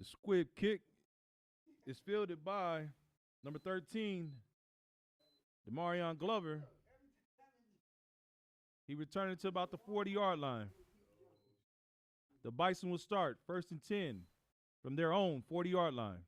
The squib kick is fielded by number 13, Demarion Glover. He returned it to about the 40-yard line. The Bison will start 1st and 10 from their own 40-yard line.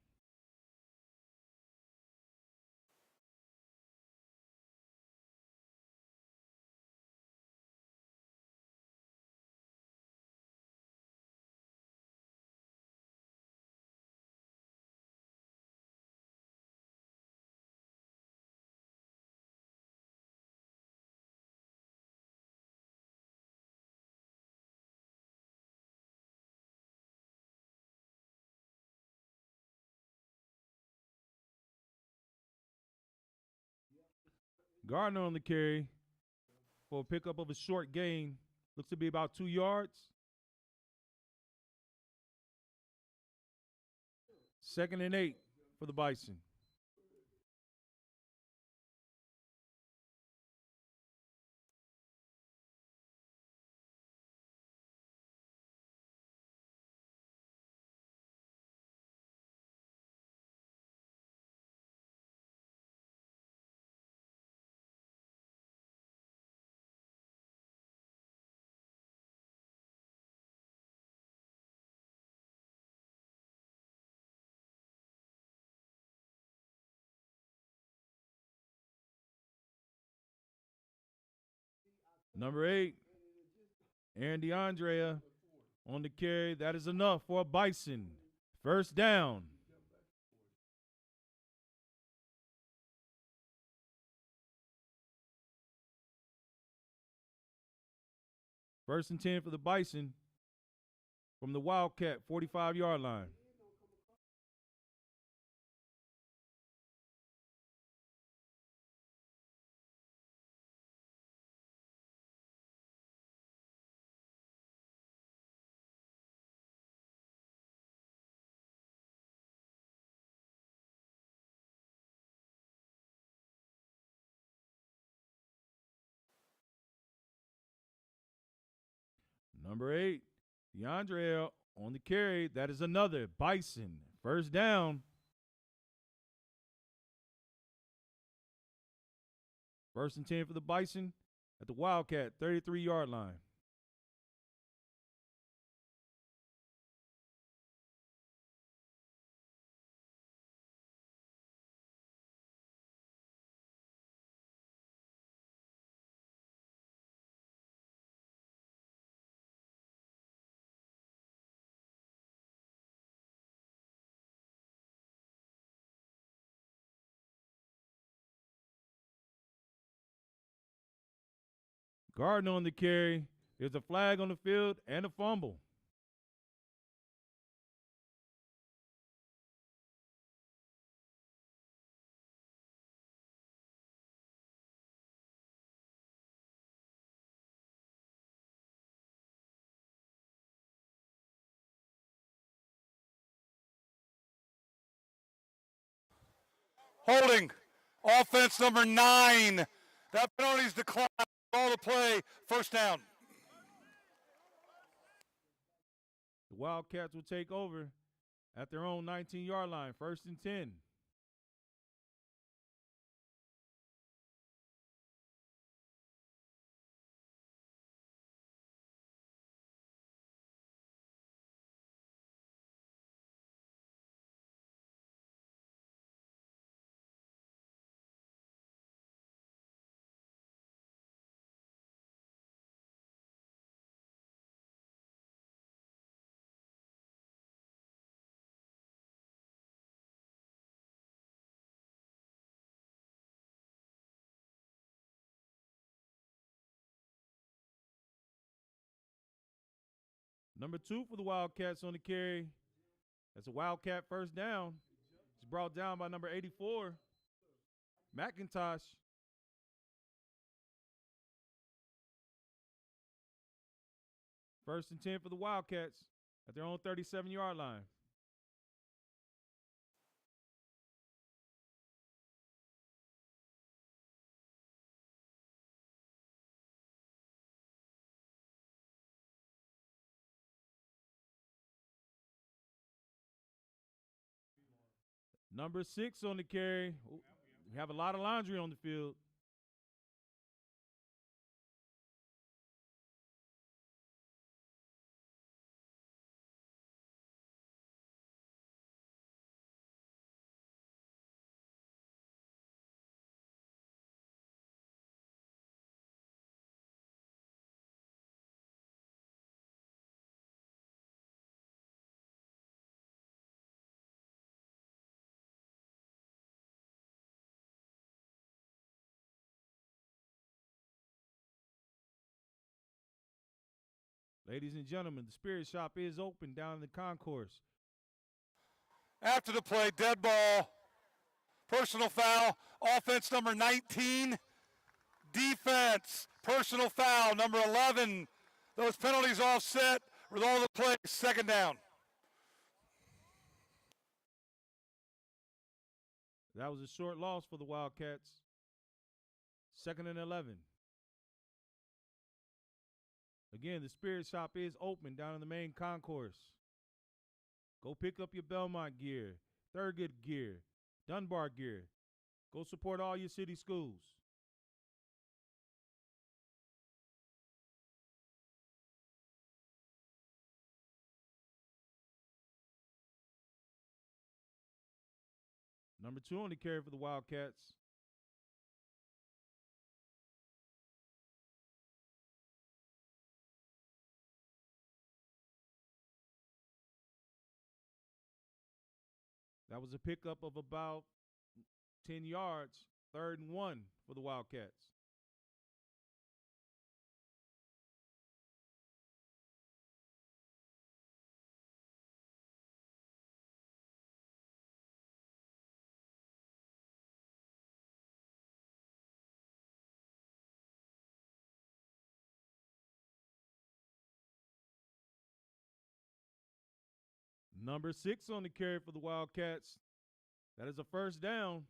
Gardner on the carry for a pickup of a short gain. Looks to be about 2 yards. 2nd and 8 for the Bison. Number 8, Aaron DeAndrea on the carry. That is enough for a Bison. 1st down. First and 10 for the Bison from the Wildcat 45-yard line. Number 8, DeAndre on the carry. That is another Bison. 1st down. 1st and 10 for the Bison at the Wildcat 33-yard line. Gardner on the carry. There's a flag on the field and a fumble. Holding. Offense number 9. That penalty's declined. All the play. 1st down. The Wildcats will take over at their own 19-yard line. 1st and 10. Number 2 for the Wildcats on the carry. That's a Wildcat 1st down. It's brought down by number 84, McIntosh. 1st and 10 for the Wildcats at their own 37-yard line. Number 6 on the carry. We have a lot of laundry on the field. Ladies and gentlemen, the Spirit Shop is open down in the concourse. After the play, dead ball, personal foul, offense number 19, defense, personal foul, number 11. Those penalties offset with all the plays, second down. That was a short loss for the Wildcats. 2nd and 11. Again, the Spirit Shop is open down in the main concourse. Go pick up your Belmont gear, Thurgood gear, Dunbar gear. Go support all your city schools. Number 2 on the carry for the Wildcats. That was a pickup of about 10 yards, 3rd and 1 for the Wildcats. Number 6 on the carry for the Wildcats. That is a first down.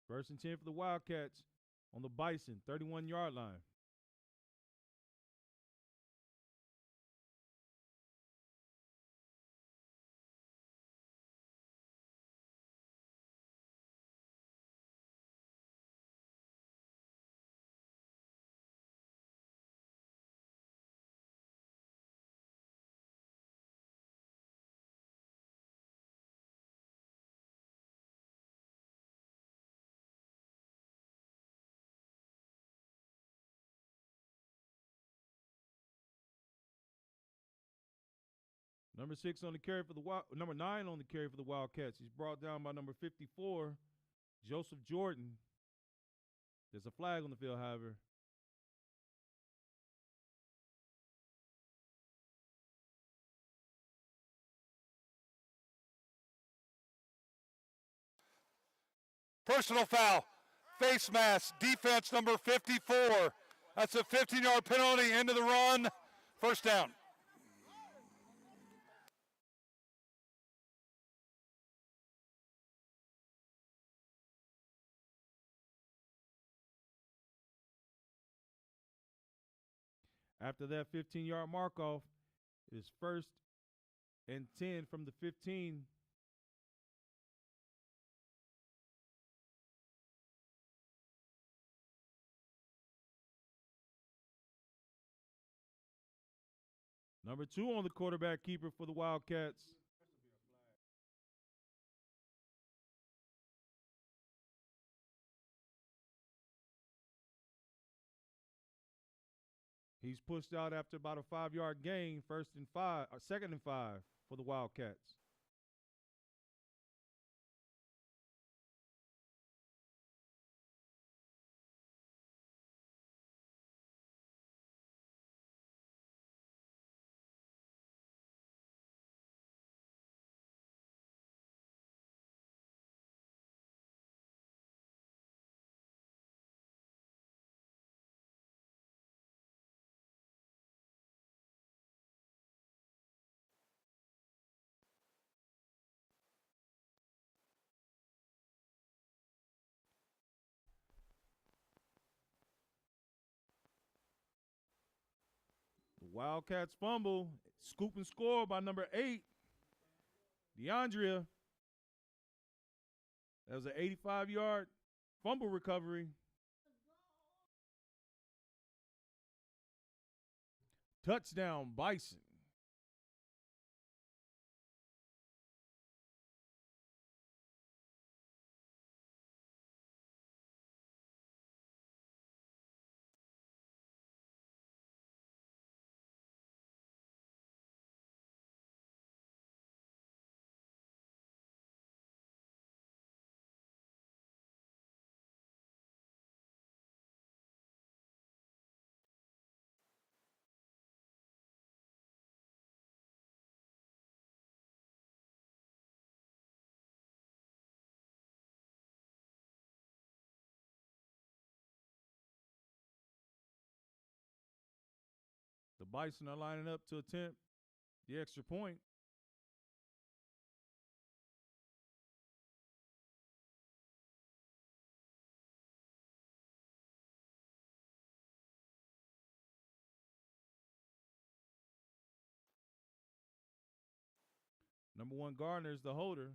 First and 10 for the Wildcats on the Bison, 31-yard line. Number 6 on the carry for the number 9 on the carry for the Wildcats. He's brought down by number 54, Joseph Jordan. There's a flag on the field, however. Personal foul, face mask, defense number 54. That's a 15-yard penalty into the run, first down. After that 15-yard mark-off, it is 1st and 10 from the 15. Number 2 on the quarterback keeper for the Wildcats. He's pushed out after about a 5-yard gain, 1st and 5, or 2nd and 5 for the Wildcats. Wildcats fumble. Scoop and score by number 8, DeAndrea. That was an 85-yard fumble recovery. Touchdown, Bison. The Bison are lining up to attempt the extra point. Number 1 Gardner is the holder.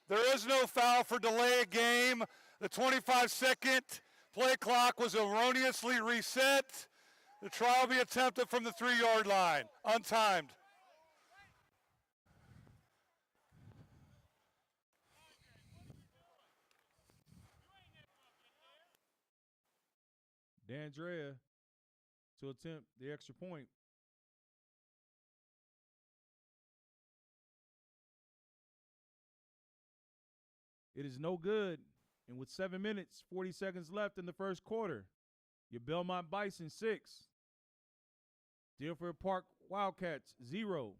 There is no foul for delay of game. The 25-second play clock was erroneously reset. The try will be attempted from the 3-yard line, untimed. DeAndrea to attempt the extra point. It is no good. And with 7 minutes, 40 seconds left in the first quarter, your Belmont Bison 6, Deerfield Park Wildcats 0.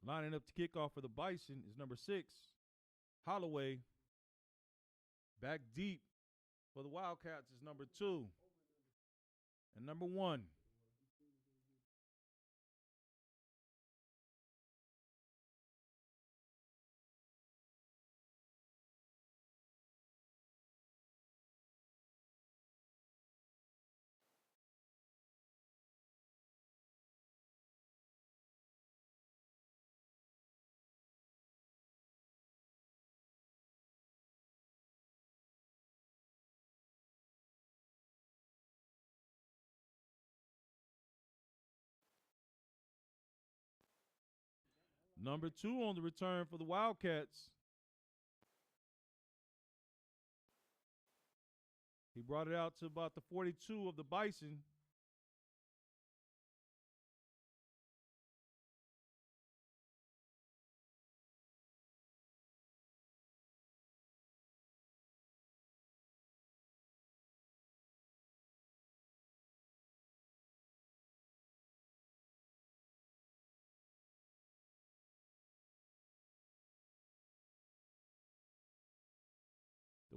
Lining up to kick off for the Bison is number 6, Holloway. Back deep for the Wildcats is number 2. And number 1, Number 2 on the return for the Wildcats. He brought it out to about the 42 of the Bison.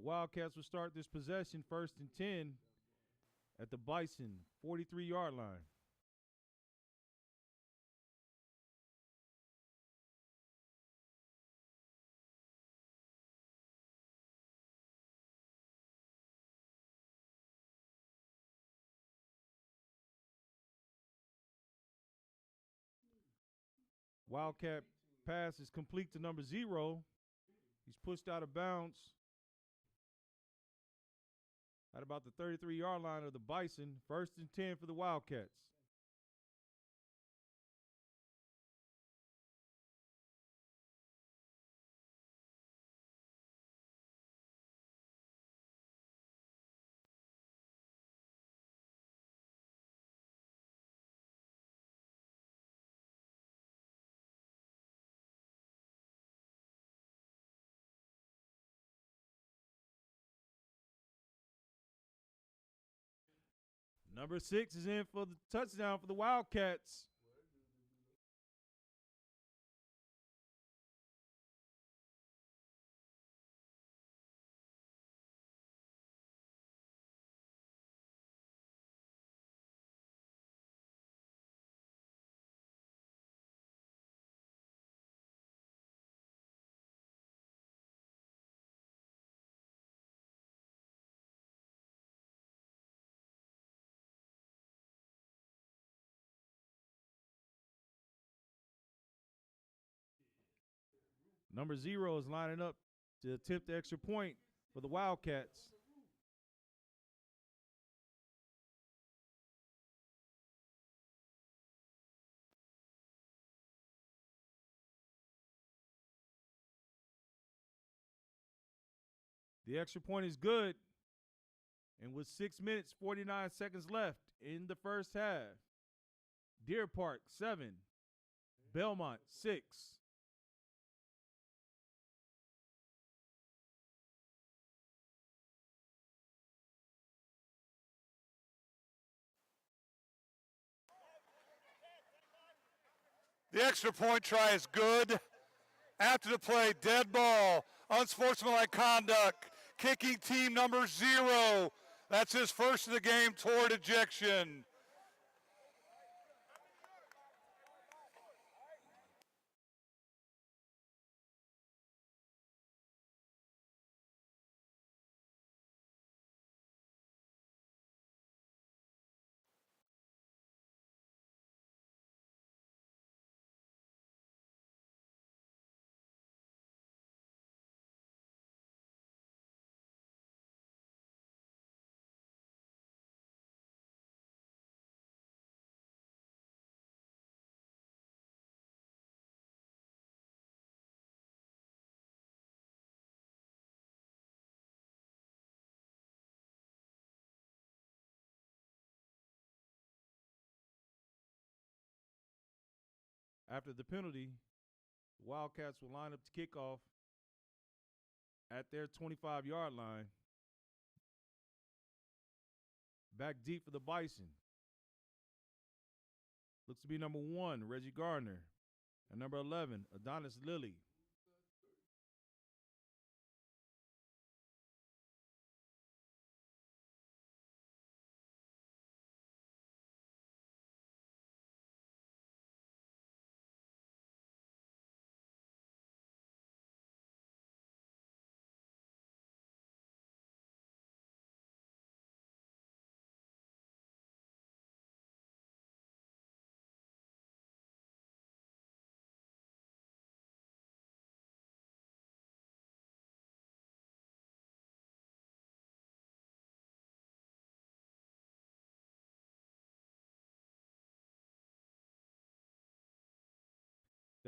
The Wildcats will start this possession 1st and 10 at the Bison 43-yard line. Wildcat pass is complete to number 0. He's pushed out of bounds at about the 33-yard line of the Bison. 1st and 10 for the Wildcats. Number 6 is in for the touchdown for the Wildcats. Number 0 is lining up to attempt the extra point for the Wildcats. The extra point is good. And with 6 minutes, 49 seconds left in the first half, Deer Park 7, Belmont 6. The extra point try is good. After the play, dead ball, unsportsmanlike conduct, kicking team number 0. That's his first of the game toward ejection. After the penalty, the Wildcats will line up to kickoff at their 25-yard line. Back deep for the Bison. Looks to be number 1, Reggie Gardner. And number 11, Adonis Lilly.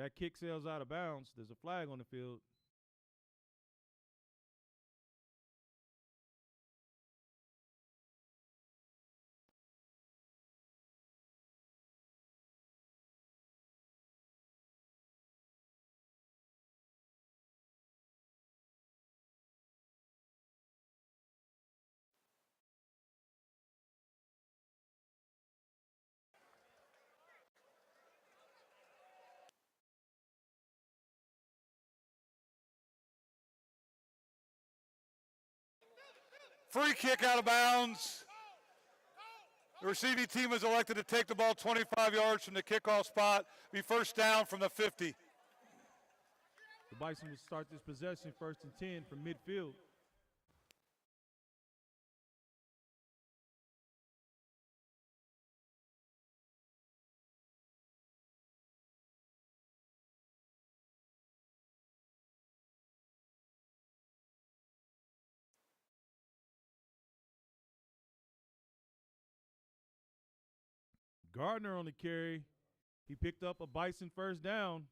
That kick sails out of bounds. There's a flag on the field. Free kick out of bounds. The receiving team is elected to take the ball 25 yards from the kickoff spot, be first down from the 50. The Bison will start this possession 1st and 10 from midfield. Gardner on the carry. He picked up a Bison first down.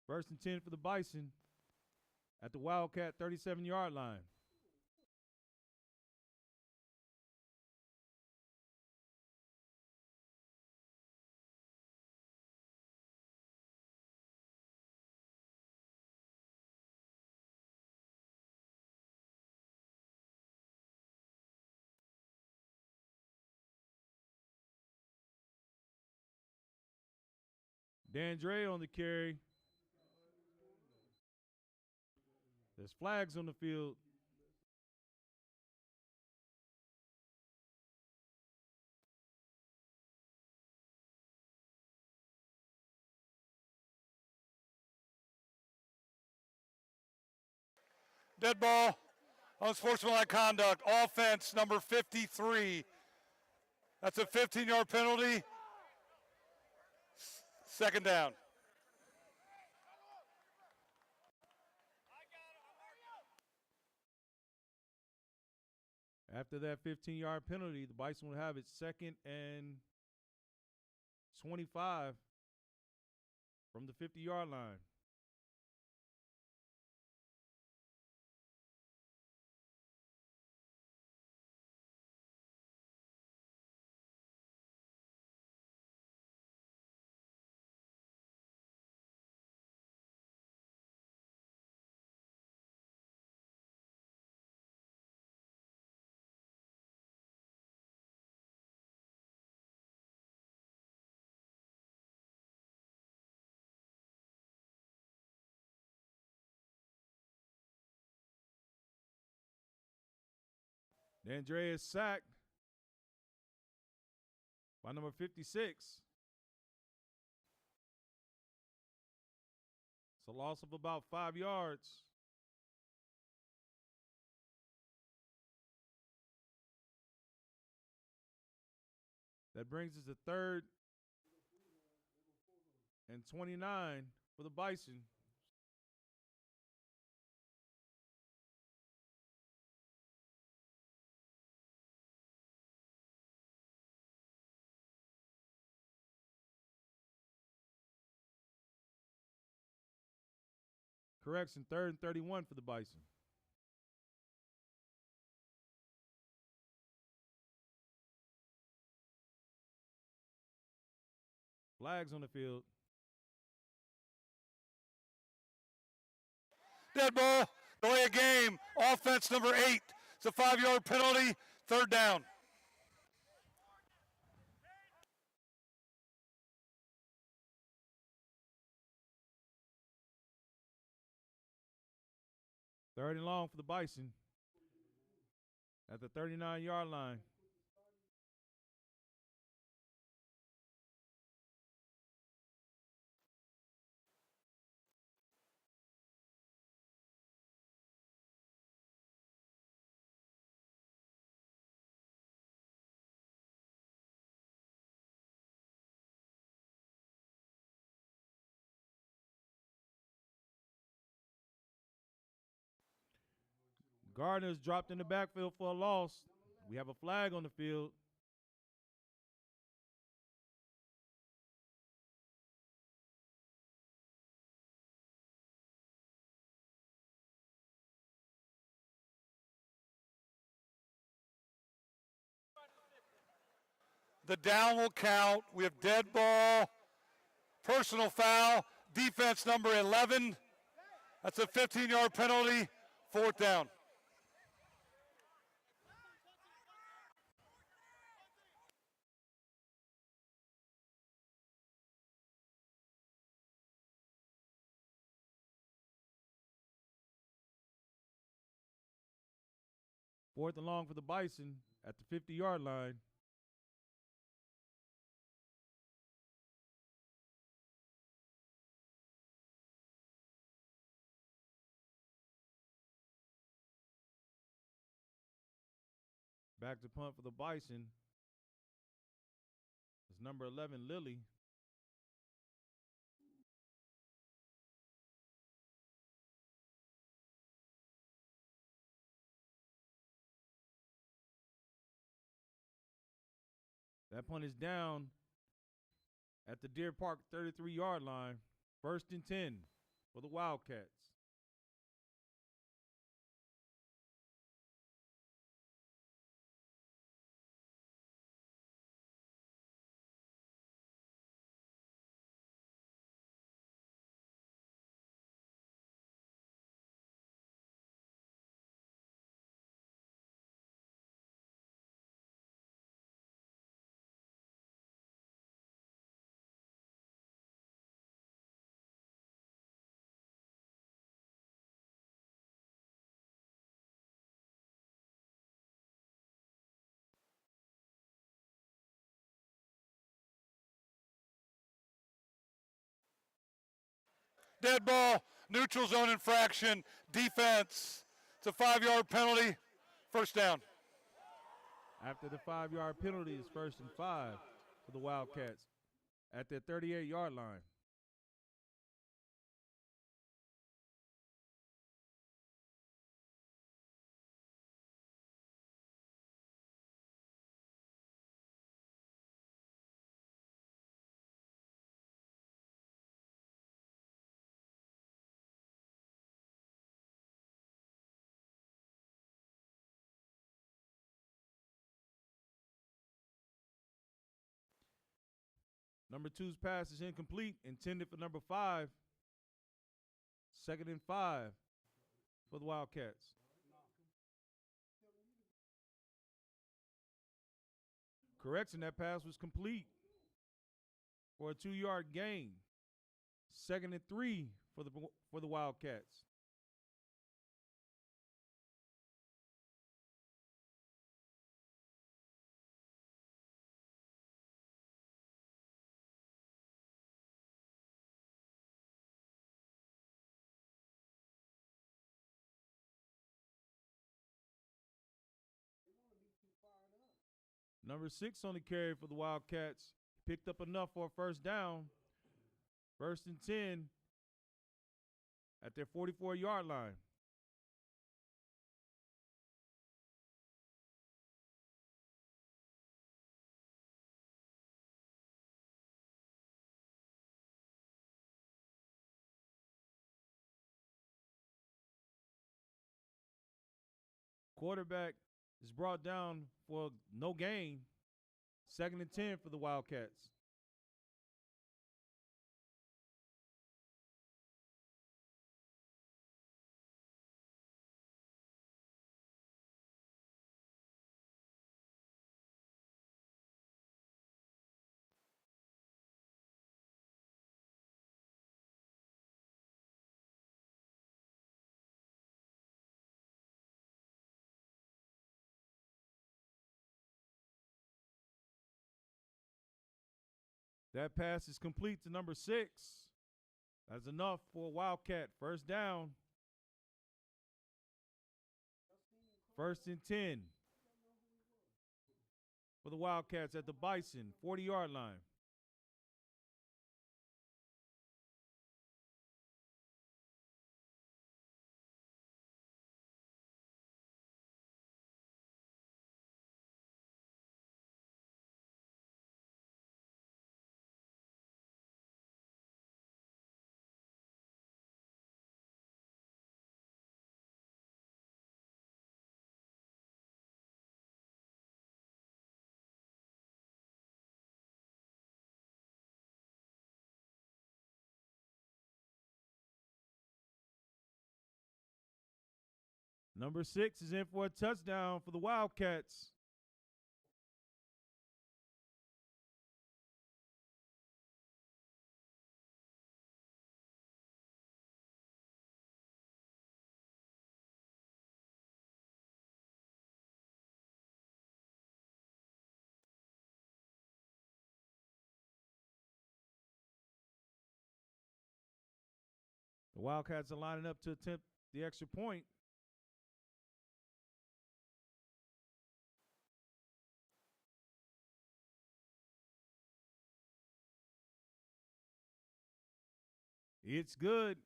First and 10 for the Bison at the Wildcat 37-yard line. Dandre on the carry. There's flags on the field. Dead ball, unsportsmanlike conduct, offense number 53. That's a 15-yard penalty. Second down. After that 15-yard penalty, the Bison will have it 2nd and 25 from the 50-yard line. Dandre is sacked by number 56. It's a loss of about 5 yards. That brings us to 3rd and 29 for the Bison. Correction, 3rd and 31 for the Bison. Flags on the field. Dead ball, delay a game, offense number 8. It's a 5-yard penalty, 3rd down. Third and long for the Bison at the 39-yard line. Gardner's dropped in the backfield for a loss. We have a flag on the field. The down will count. We have dead ball, personal foul, defense number 11. That's a 15-yard penalty, 4th down. Fourth and long for the Bison at the 50-yard line. Back to punt for the Bison. It's number 11, Lilly. That punt is down at the Deer Park 33-yard line. 1st and 10 for the Wildcats. Dead ball, neutral zone infraction, defense. It's a 5-yard penalty, 1st down. After the 5-yard penalty, it's 1st and 5 for the Wildcats at their 38-yard line. Number 2's pass is incomplete, intended for number 5. 2nd and 5 for the Wildcats. Correction, that pass was complete for a 2-yard gain. 2nd and 3 for the Wildcats. Number 6 on the carry for the Wildcats. Picked up enough for a 1st down. 1st and 10 at their 44-yard line. Quarterback is brought down for no gain. 2nd and 10 for the Wildcats. That pass is complete to number 6. That's enough for a Wildcat. 1st down. 1st and 10 for the Wildcats at the Bison 40-yard line. Number 6 is in for a touchdown for the Wildcats. The Wildcats are lining up to attempt the extra point. It's good.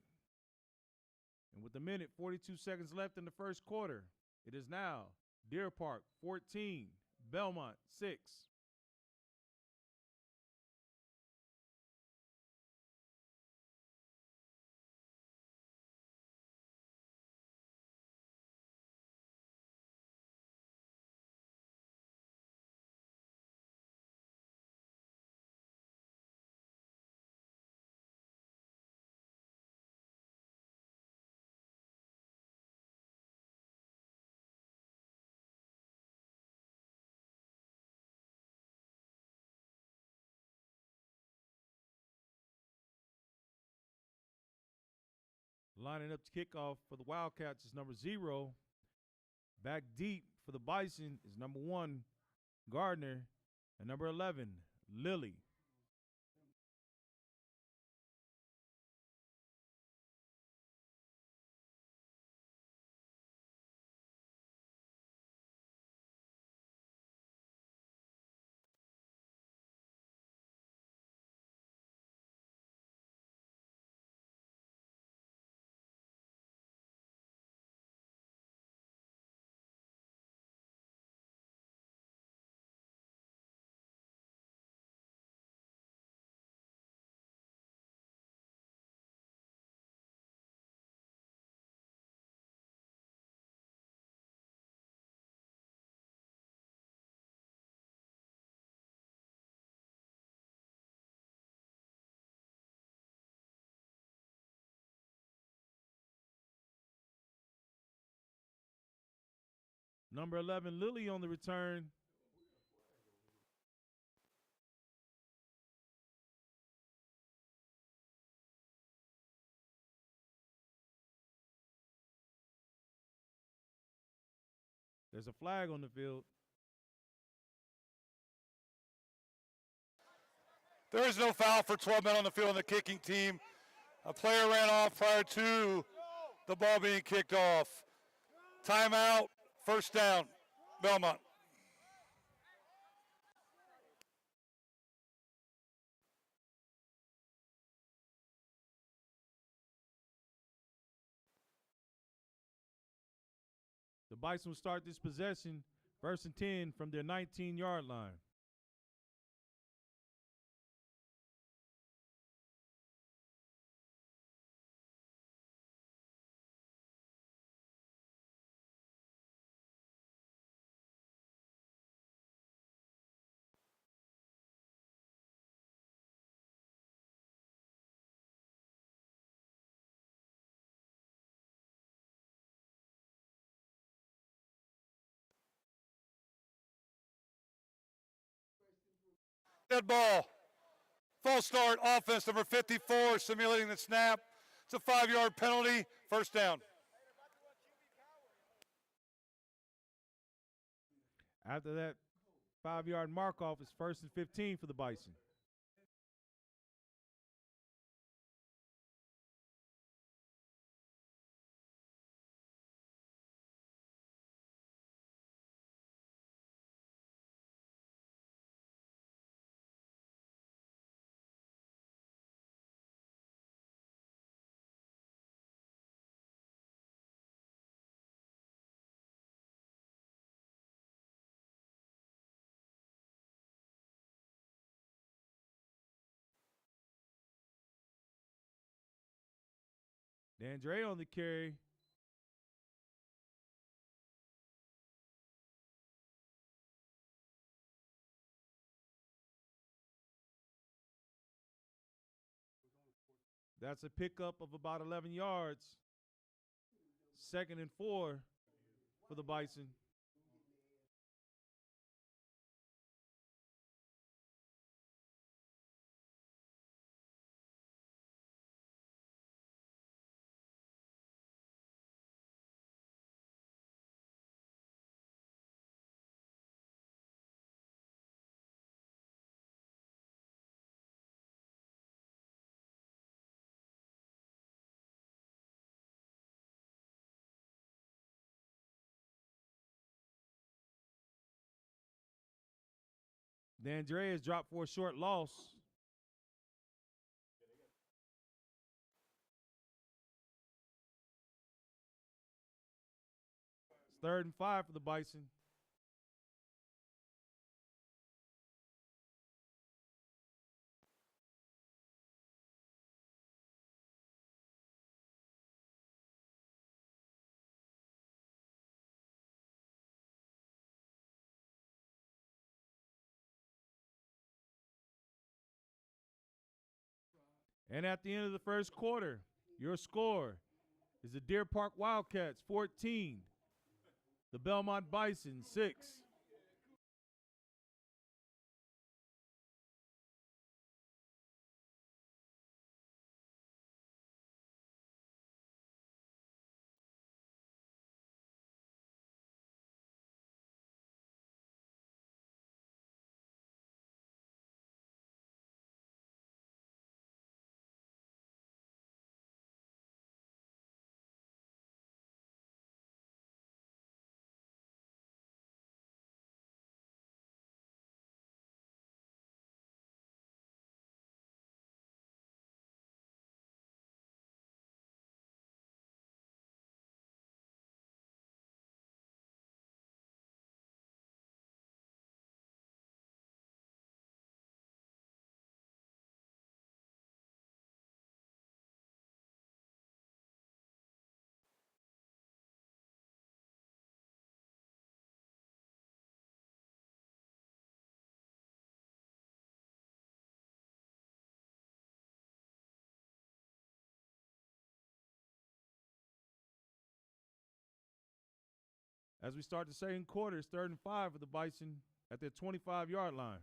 And with a minute, 42 seconds left in the first quarter, it is now Deer Park 14, Belmont 6. Lining up to kickoff for the Wildcats is number 0. Back deep for the Bison is number 1, Gardner, and number 11, Lilly. Number 11, Lilly on the return. There's a flag on the field. There is no foul for 12 men on the field on the kicking team. A player ran off prior to the ball being kicked off. Timeout, first down, Belmont. The Bison will start this possession, 1st and 10 from their 19-yard line. Dead ball. False start, offense number 54, simulating the snap. It's a 5-yard penalty, first down. After that 5-yard mark off, it's 1st and 15 for the Bison. Dandre on the carry. That's a pickup of about 11 yards. 2nd and 4 for the Bison. D'Andrea dropped for a short loss. It's 3rd and 5 for the Bison. And at the end of the first quarter, your score is the Deer Park Wildcats 14, the Belmont Bison 6. As we start the second quarter, it's 3rd and 5 for the Bison at their 25-yard line.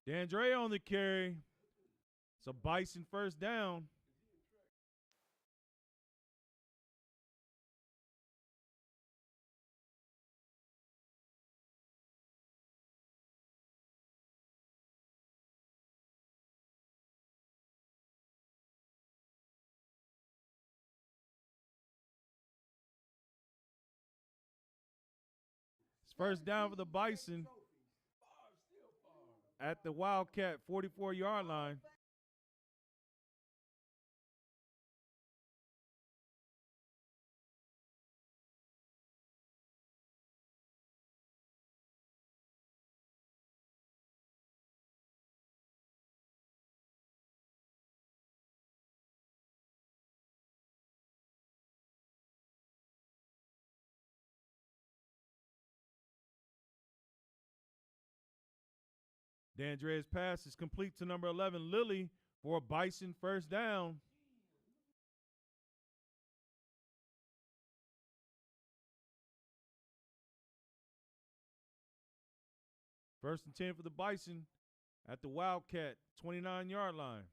D'Andrea on the carry. It's a Bison first down. It's first down for the Bison at the Wildcat 44-yard line. D'Andrea's pass is complete to number 11, Lilly, for a Bison first down. First and 10 for the Bison at the Wildcat 29-yard line.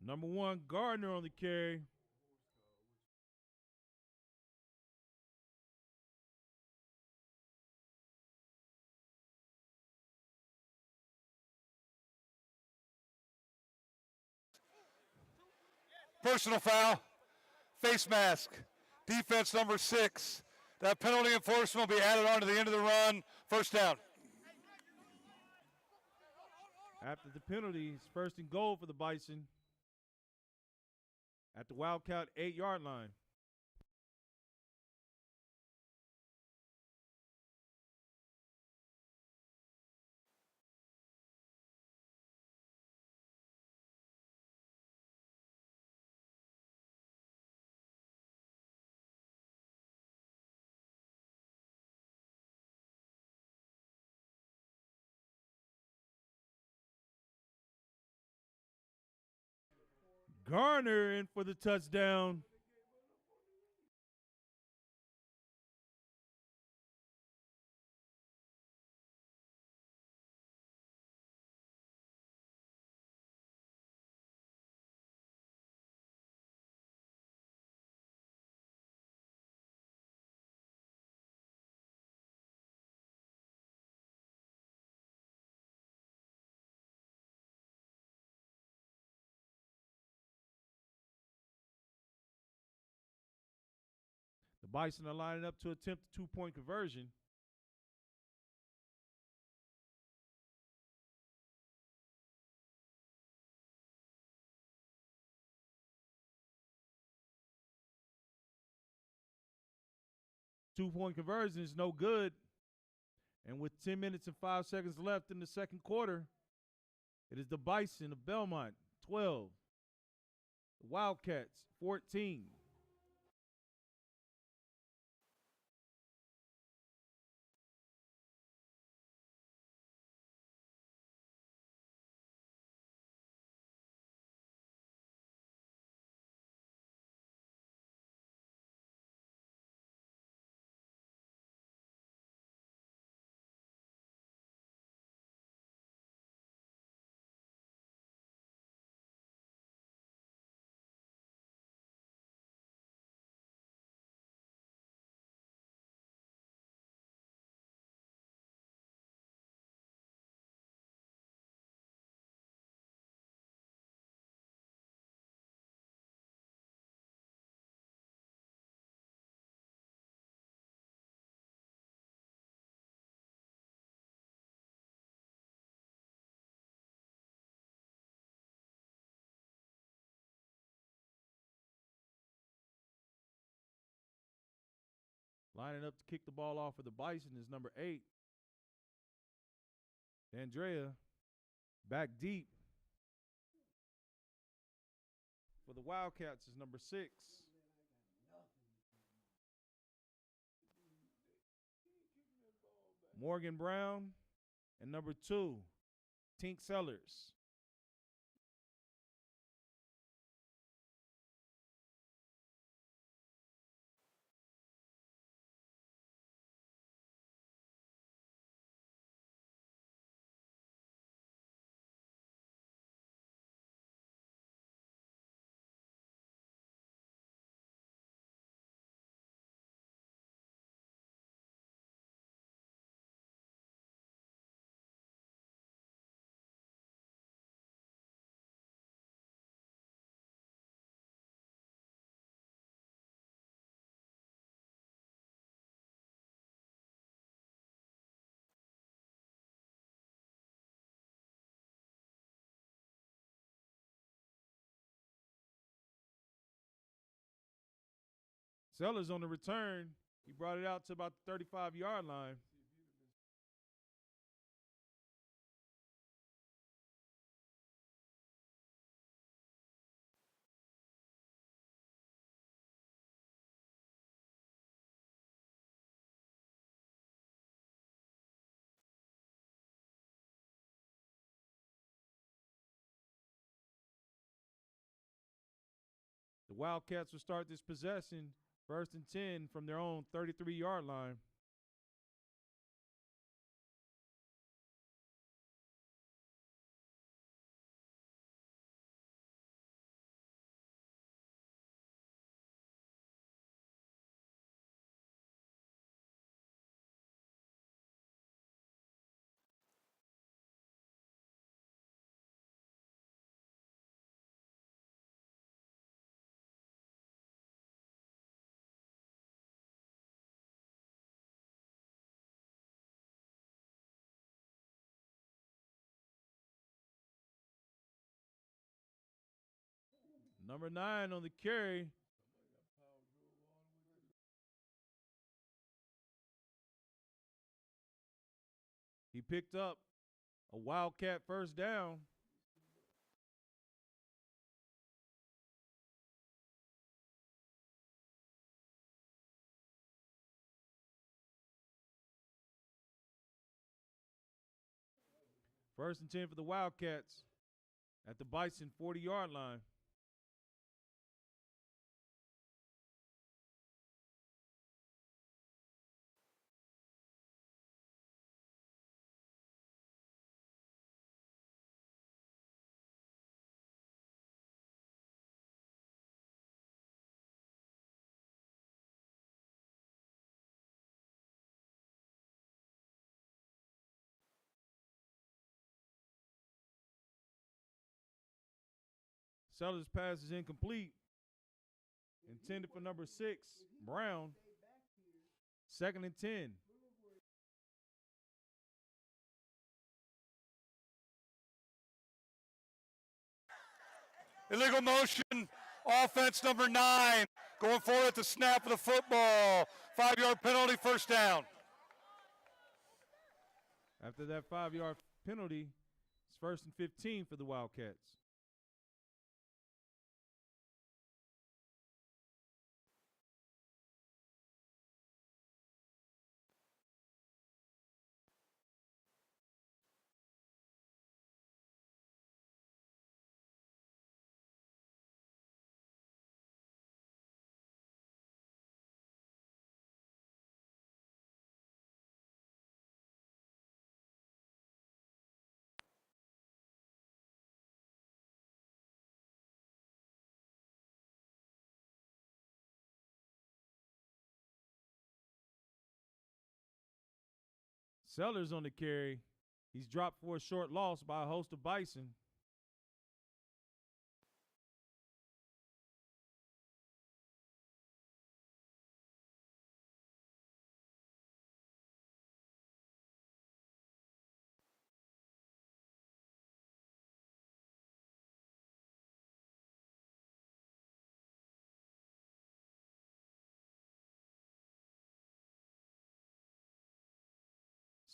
Number 1, Gardner on the carry. Personal foul. Face mask. Defense number 6. That penalty enforcement will be added on to the end of the run. First down. After the penalty, it's 1st and goal for the Bison at the Wildcat 8-yard line. Garner in for the touchdown. The Bison are lining up to attempt a 2-point conversion. Two-point conversion is no good. And with 10 minutes and 5 seconds left in the second quarter, it is the Bison of Belmont 12, the Wildcats 14. Lining up to kick the ball off for the Bison is number 8, Andrea, back deep. For the Wildcats is number 6. Morgan Brown, and number 2, Tink Sellers. Sellers on the return. He brought it out to about the 35-yard line. The Wildcats will start this possession 1st and 10 from their own 33-yard line. Number 9 on the carry. He picked up a Wildcat first down. First and 10 for the Wildcats at the Bison 40-yard line. Sellers pass is incomplete. Intended for number 6, Brown. 2nd and 10. Illegal motion, offense number 9. Going forward at the snap of the football. 5-yard penalty, first down. After that 5-yard penalty, it's 1st and 15 for the Wildcats. Sellers on the carry. He's dropped for a short loss by a host of Bison.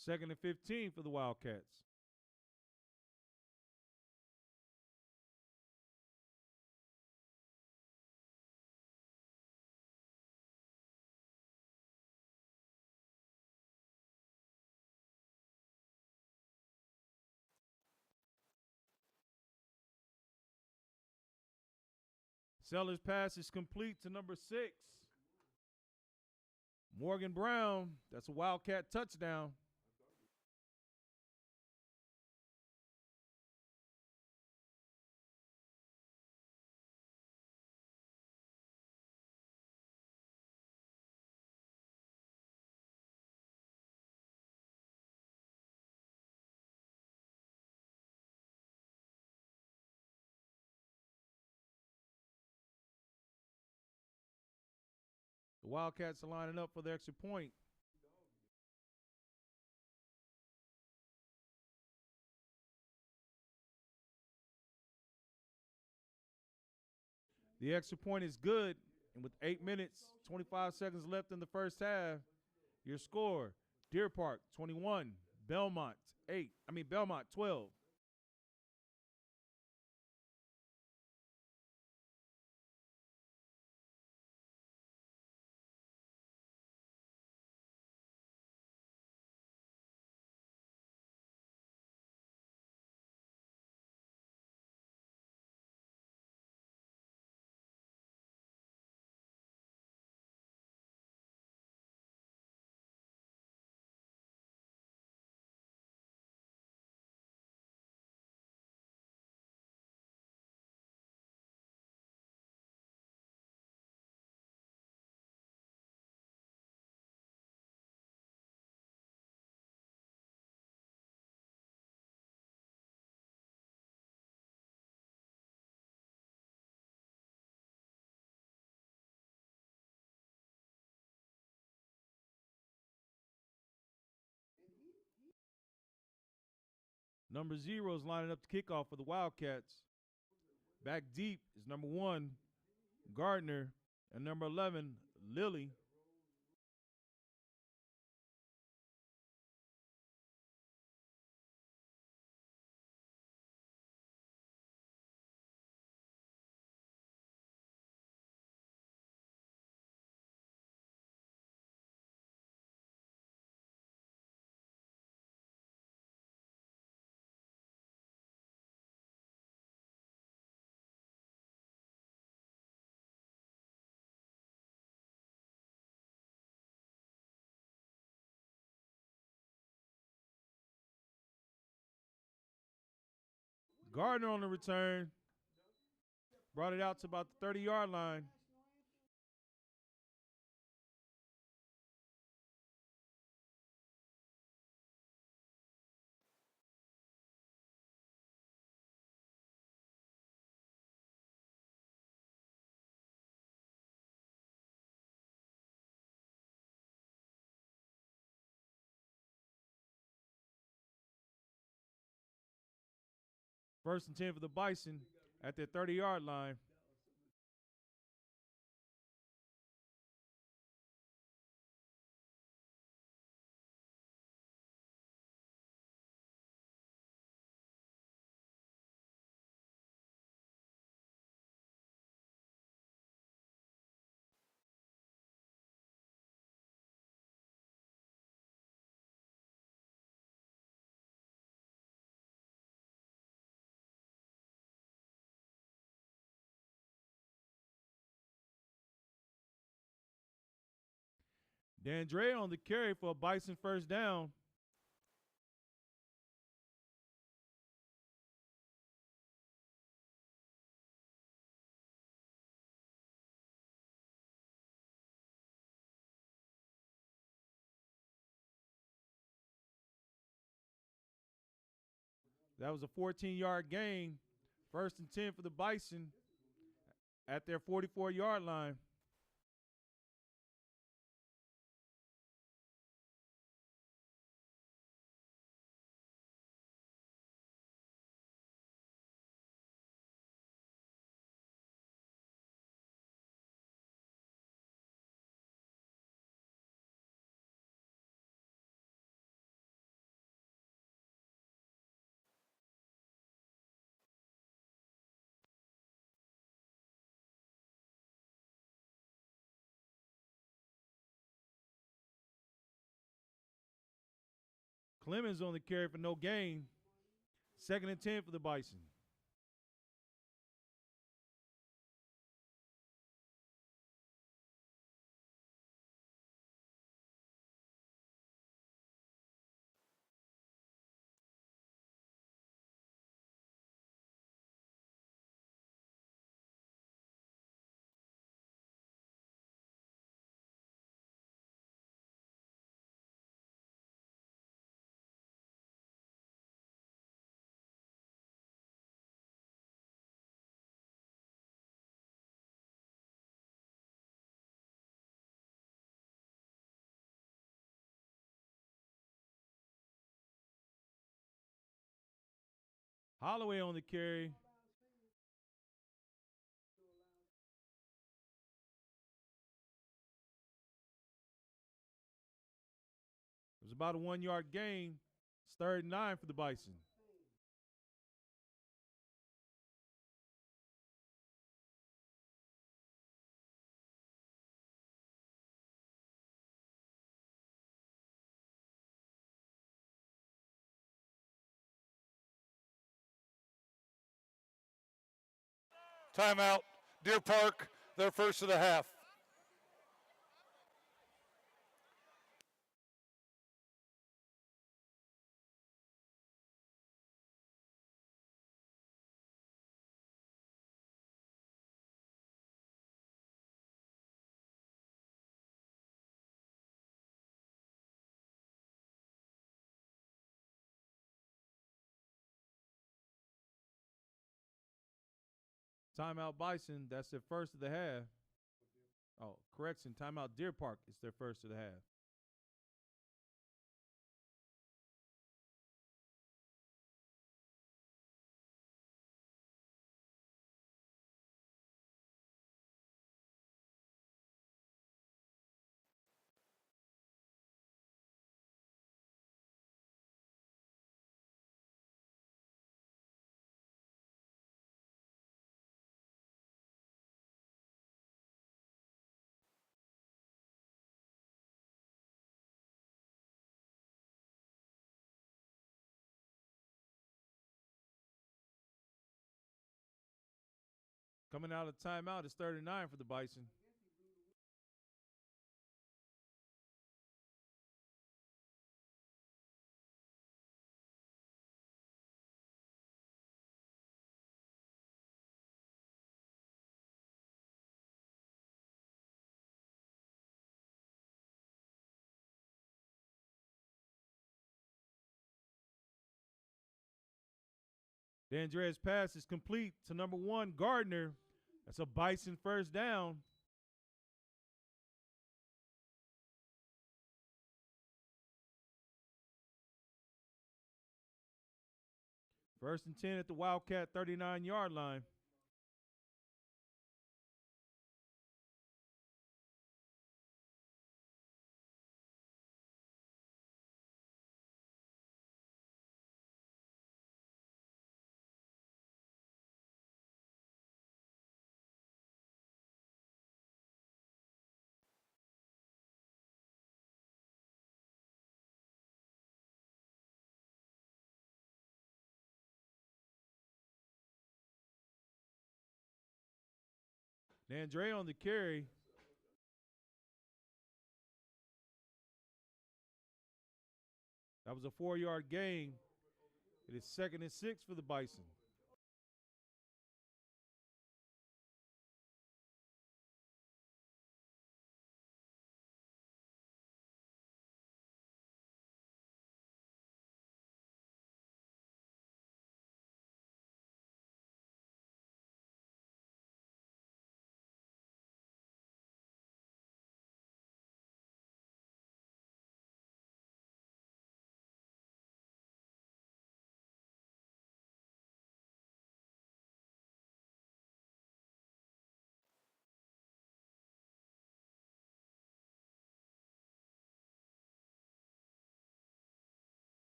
Second and 15 for the Wildcats. Sellers pass is complete to number 6. Morgan Brown. That's a Wildcat touchdown. The Wildcats are lining up for the extra point. The extra point is good, and with 8 minutes, 25 seconds left in the first half, your score, Deer Park 21, Belmont 12. Number 0 is lining up the kickoff for the Wildcats. Back deep is number 1, Gardner, and number 11, Lilly. Gardner on the return. Brought it out to about the 30-yard line. First and 10 for the Bison at their 30-yard line. Dandre on the carry for a Bison first down. That was a 14-yard gain. First and 10 for the Bison at their 44-yard line. Clemens on the carry for no gain. Second and 10 for the Bison. Holloway on the carry. It was about a 1-yard gain. It's 3rd and 9 for the Bison. Timeout. Deer Park, their first of the half. Timeout Bison, that's their first of the half. Oh, correction, timeout Deer Park is their first of the half. Coming out of timeout is 39 for the Bison. DeAndre's pass is complete to number 1, Gardner. That's a Bison first down. First and 10 at the Wildcat 39-yard line. DeAndre on the carry. That was a 4-yard gain. It is 2nd and 6 for the Bison.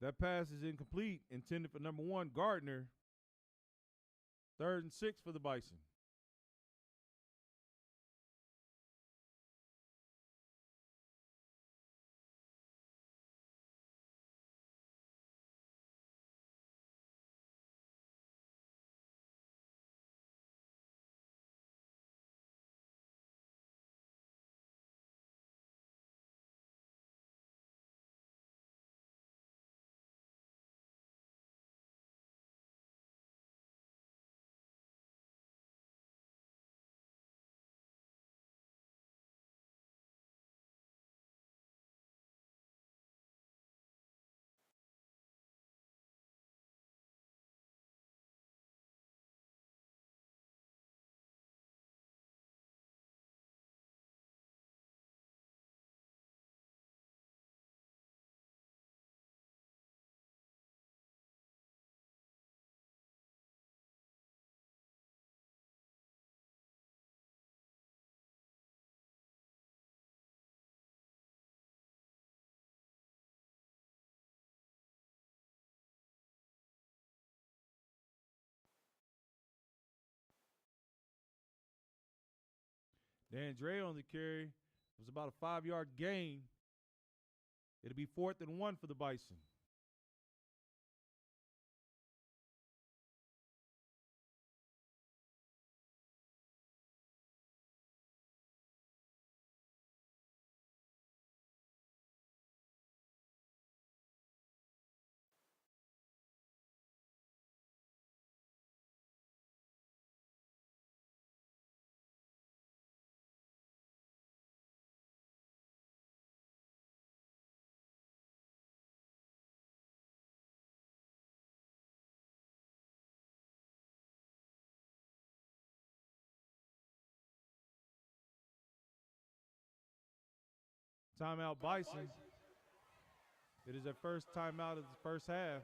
That pass is incomplete, intended for number 1, Gardner. 3rd and 6 for the Bison. DeAndre on the carry. It was about a 5-yard gain. It'll be 4th and 1 for the Bison. Timeout Bison. It is their first timeout of the first half.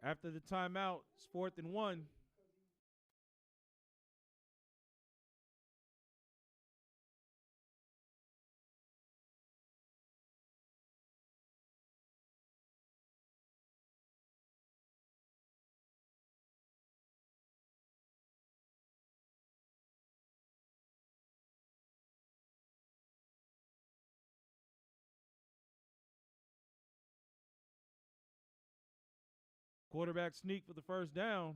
After the timeout, it's 4th and 1. Quarterback sneak for the first down.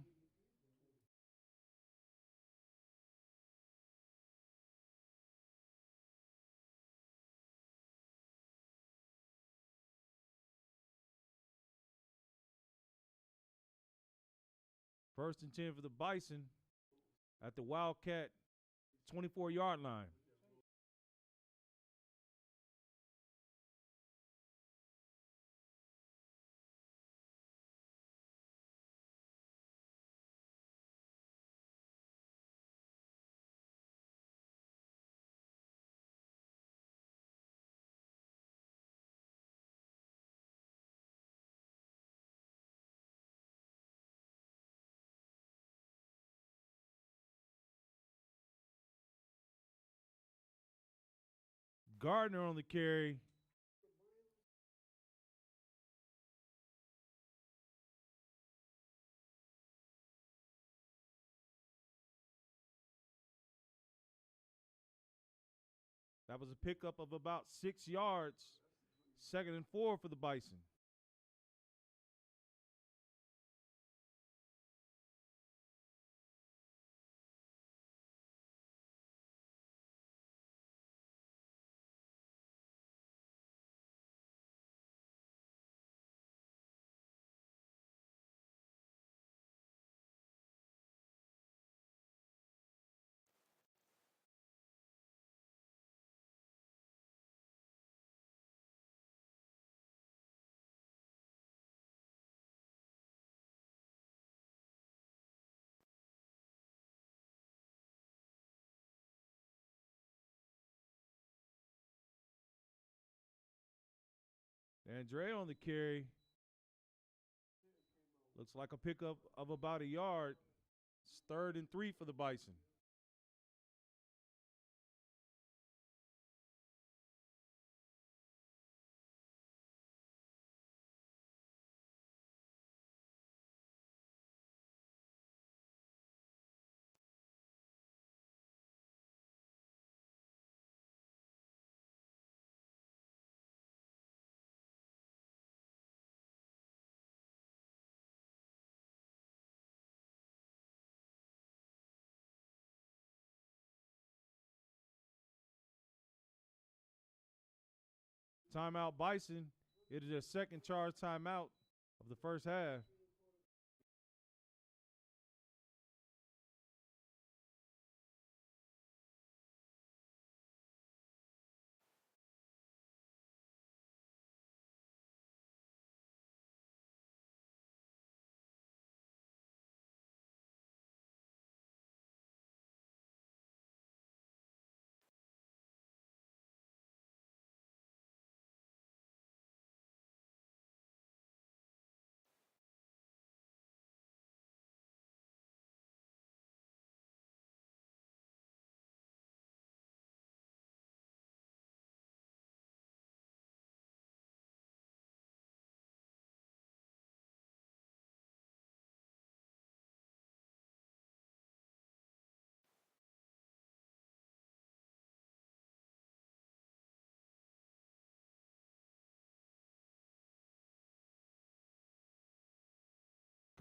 First and 10 for the Bison at the Wildcat 24-yard line. Gardner on the carry. That was a pickup of about 6 yards. 2nd and 4 for the Bison. Andre on the carry. Looks like a pickup of about a yard. It's 3rd and 3 for the Bison. Timeout Bison. It is their second charge timeout of the first half.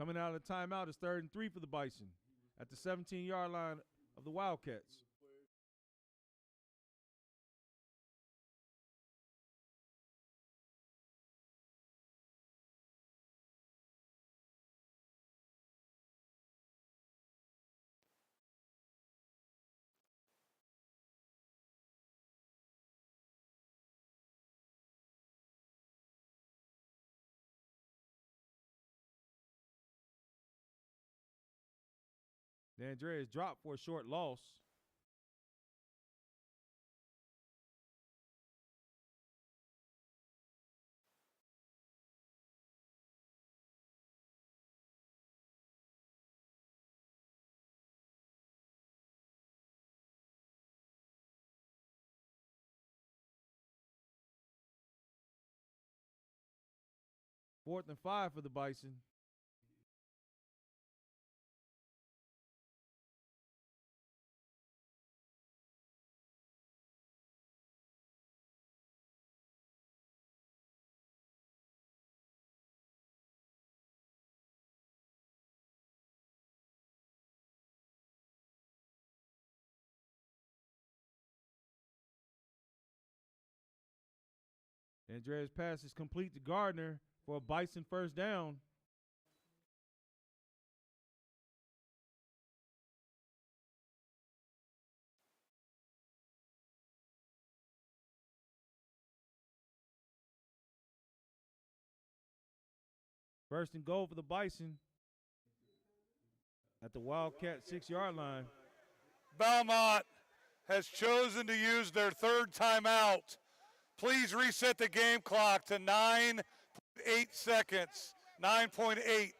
Coming out of the timeout is 3rd and 3 for the Bison at the 17-yard line of the Wildcats. Andre is dropped for a short loss. 4th and 5 for the Bison. Andrea's pass is complete to Gardner for a Bison first down. First and goal for the Bison at the Wildcat 6-yard line. Belmont has chosen to use their third timeout. Please reset the game clock to 9.8 seconds. 9.8.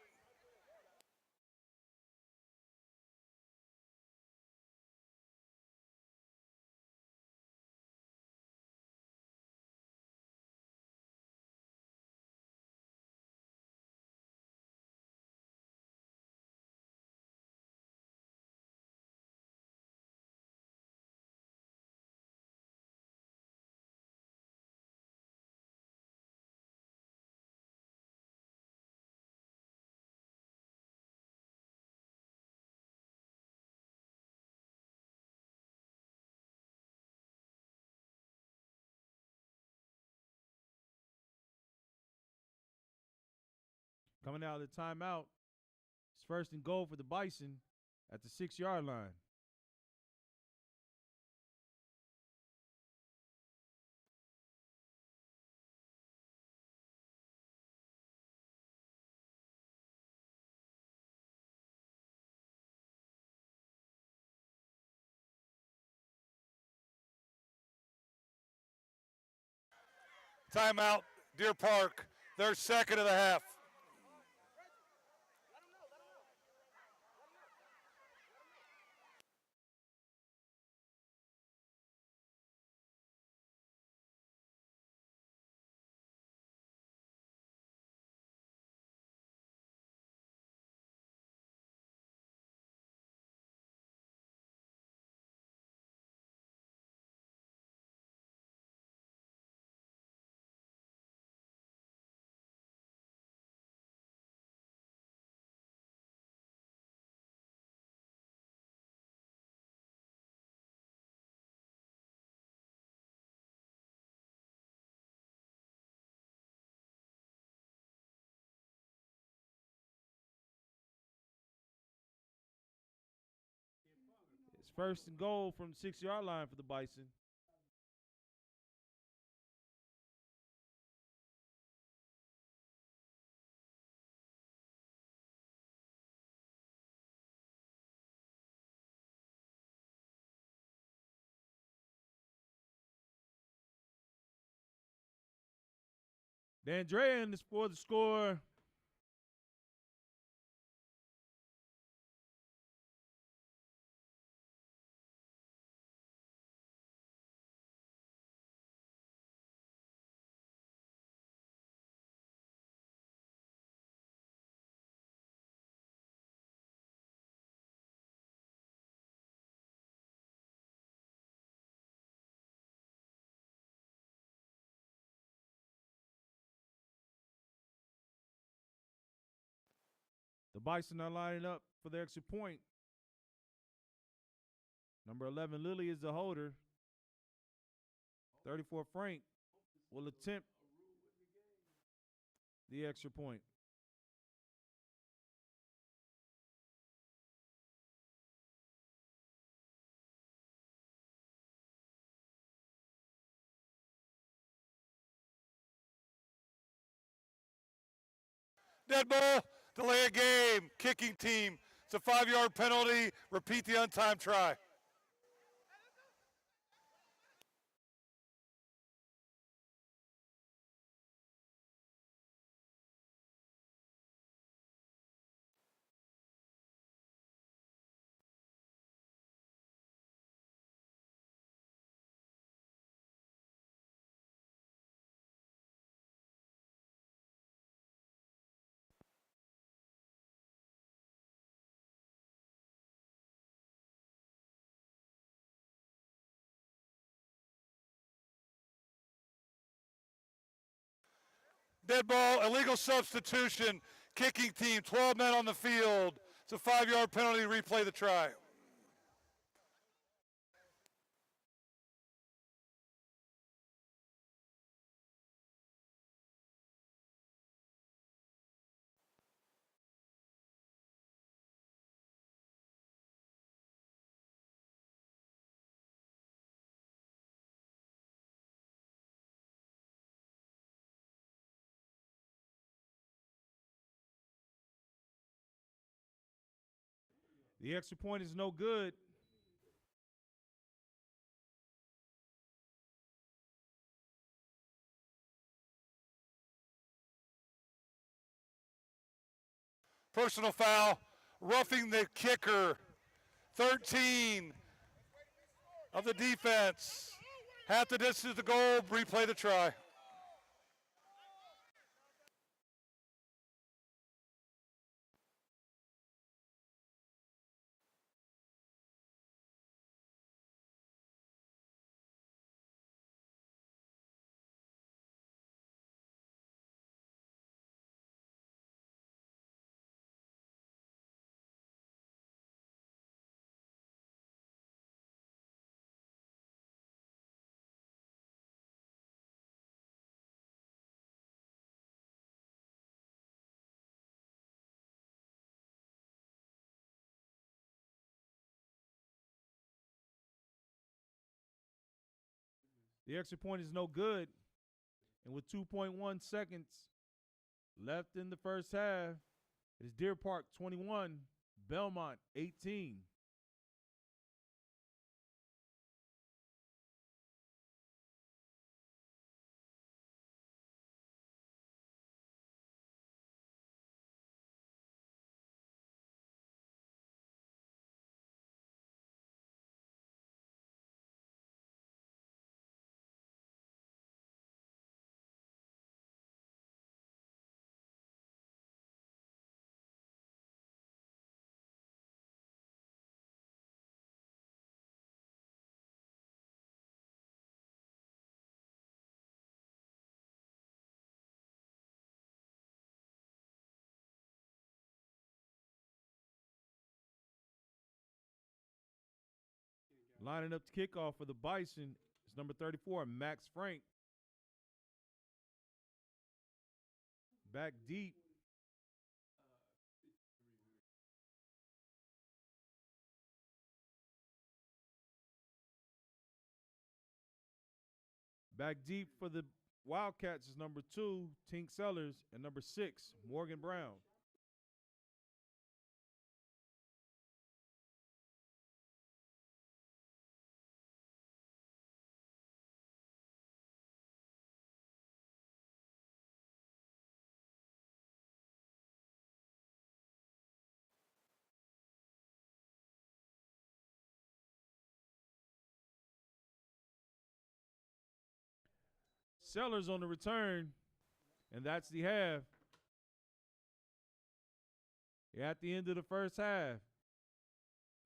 Coming out of the timeout, it's first and goal for the Bison at the 6-yard line. Timeout, Deer Park. Their second of the half. It's first and goal from the 6-yard line for the Bison. D'Andrea is for the score. The Bison are lining up for the extra point. Number 11, Lily, is the holder. 34, Frank, will attempt the extra point. Dead ball, delay a game, kicking team. It's a 5-yard penalty. Repeat the untimed try. Dead ball, illegal substitution, kicking team, 12 men on the field. It's a 5-yard penalty, replay the try. The extra point is no good. Personal foul, roughing the kicker. 13 of the defense. Half the distance to the goal, replay the try. The extra point is no good. And with 2.1 seconds left in the first half, it is Deer Park 21, Belmont 18. Lining up to kickoff for the Bison is number 34, Max Frank. Back deep. Back deep for the Wildcats is number 2, Tink Sellers, and number 6, Morgan Brown. Sellers on the return, and that's the half. At the end of the first half,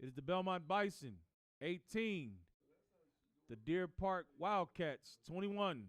it is the Belmont Bison 18, the Deer Park Wildcats 21.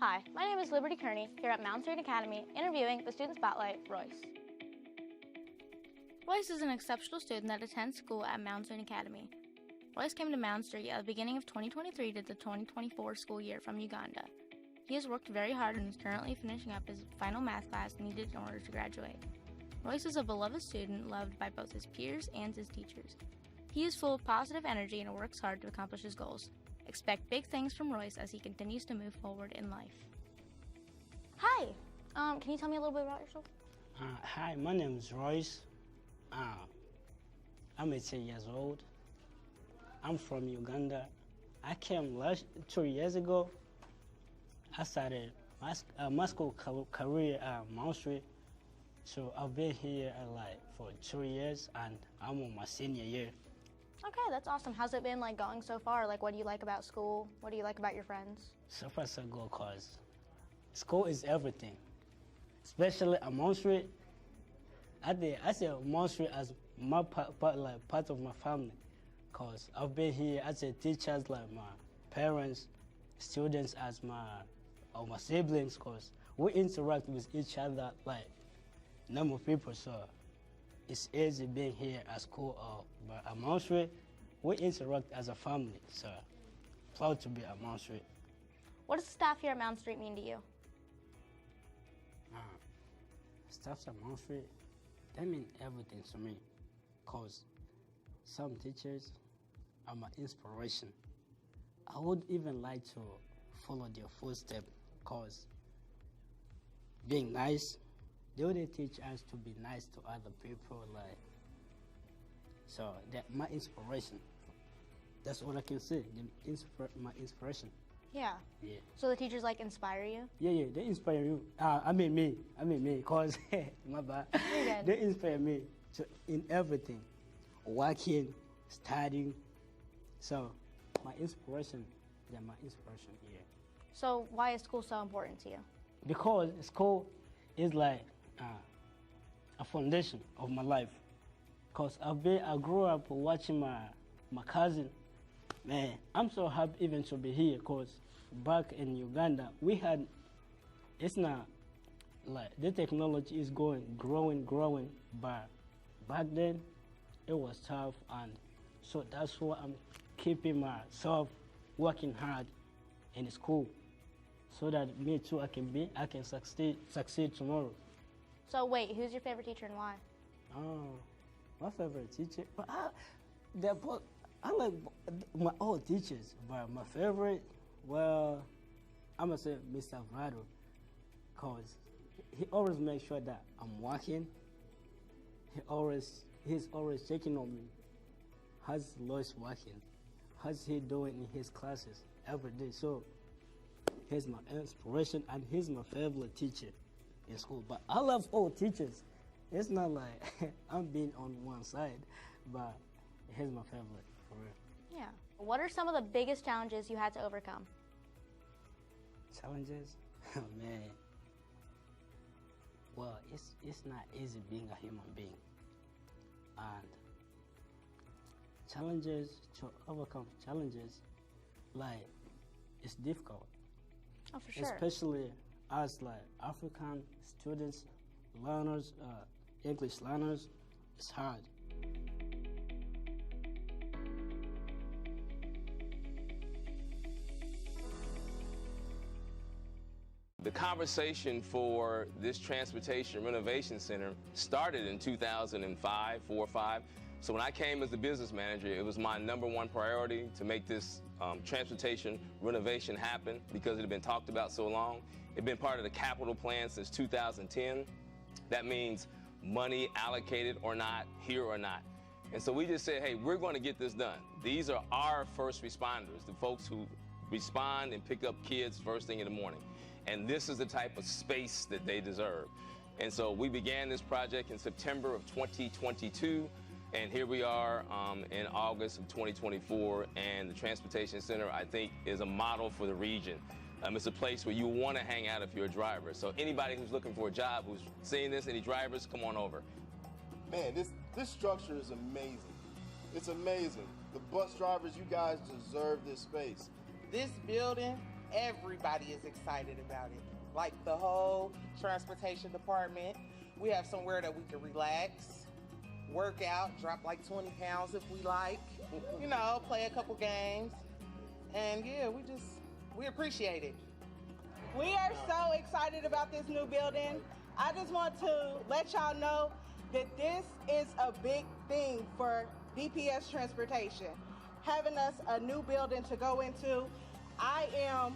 Hi, my name is Liberty Kearney here at Mound Student Academy interviewing the student spotlight, Royce. Royce is an exceptional student that attends school at Mound Student Academy. Royce came to Mound Street at the beginning of 2023 to the 2024 school year from Uganda. He has worked very hard and is currently finishing up his final math class needed in order to graduate. Royce is a beloved student loved by both his peers and his teachers. He is full of positive energy and works hard to accomplish his goals. Expect big things from Royce as he continues to move forward in life. Hi, can you tell me a little bit about yourself? Hi, my name is Royce. I'm 18 years old. I'm from Uganda. I came 2 years ago. I started my school career at Mound Street. So I've been here for 2 years and I'm on my senior year. Okay, that's awesome. How's it been going so far? What do you like about school? What do you like about your friends? So far so good, cause school is everything. Especially at Mound Street. I see Mound Street as my part of my family. Cause I've been here as a teachers like my parents, students as my siblings. Cause we interact with each other like number of people. So it's easy being here at school but at Mound Street, we interact as a family. So proud to be at Mound Street. What does the staff here at Mound Street mean to you? Staff at Mound Street, they mean everything to me. Cause some teachers are my inspiration. I would even like to follow their footsteps. Cause being nice, they would teach us to be nice to other people. So they're my inspiration. That's what I can say. My inspiration. Yeah. Yeah. So the teachers inspire you? Yeah, they inspire you. I mean me, cause my bad. You're good. They inspire me in everything, working, studying. So my inspiration, they're my inspiration here. So why is school so important to you? Because school is like a foundation of my life. Cause I grew up watching my cousin. Man, I'm so happy even to be here. Cause back in Uganda, it's not the technology is growing, but back then it was tough, and so that's why I'm keeping myself working hard in school, so that me too I can succeed tomorrow. So wait, who's your favorite teacher and why? My favorite teacher, but I like my all teachers, but my favorite, well, I'm gonna say Mr. Vado, cause he always makes sure that I'm working. He's always checking on me. How's Lois working? How's he doing in his classes every day? So he's my inspiration and he's my favorite teacher in school. But I love all teachers. It's not like I'm being on one side, but he's my favorite, for real. Yeah. What are some of the biggest challenges you had to overcome? Challenges? Oh, man. Well, it's not easy being a human being. And challenges, to overcome challenges, it's difficult. Oh, for sure. Especially as African students, learners, English learners, it's hard. The conversation for this Transportation Renovation Center started in 2005, 4 or 5. So when I came as the business manager, it was my #1 priority to make this transportation renovation happen because it had been talked about so long. It had been part of the capital plan since 2010. That means money allocated or not, here or not. And so we just said, hey, we're going to get this done. These are our first responders, the folks who respond and pick up kids first thing in the morning. And this is the type of space that they deserve. And so we began this project in September of 2022, and here we are in August of 2024, and the Transportation Center, I think, is a model for the region. It's a place where you want to hang out if you're a driver. So anybody who's looking for a job, who's seeing this, any drivers, come on over. Man, this structure is amazing. It's amazing. The bus drivers, you guys deserve this space. This building everybody is excited about it. Like the whole transportation department. We have somewhere that we can relax, work out, drop like 20 pounds if we like, you know, play a couple games. And yeah, we appreciate it. We are so excited about this new building. I just want to let y'all know that this is a big thing for DPS Transportation. Having us a new building to go into. I am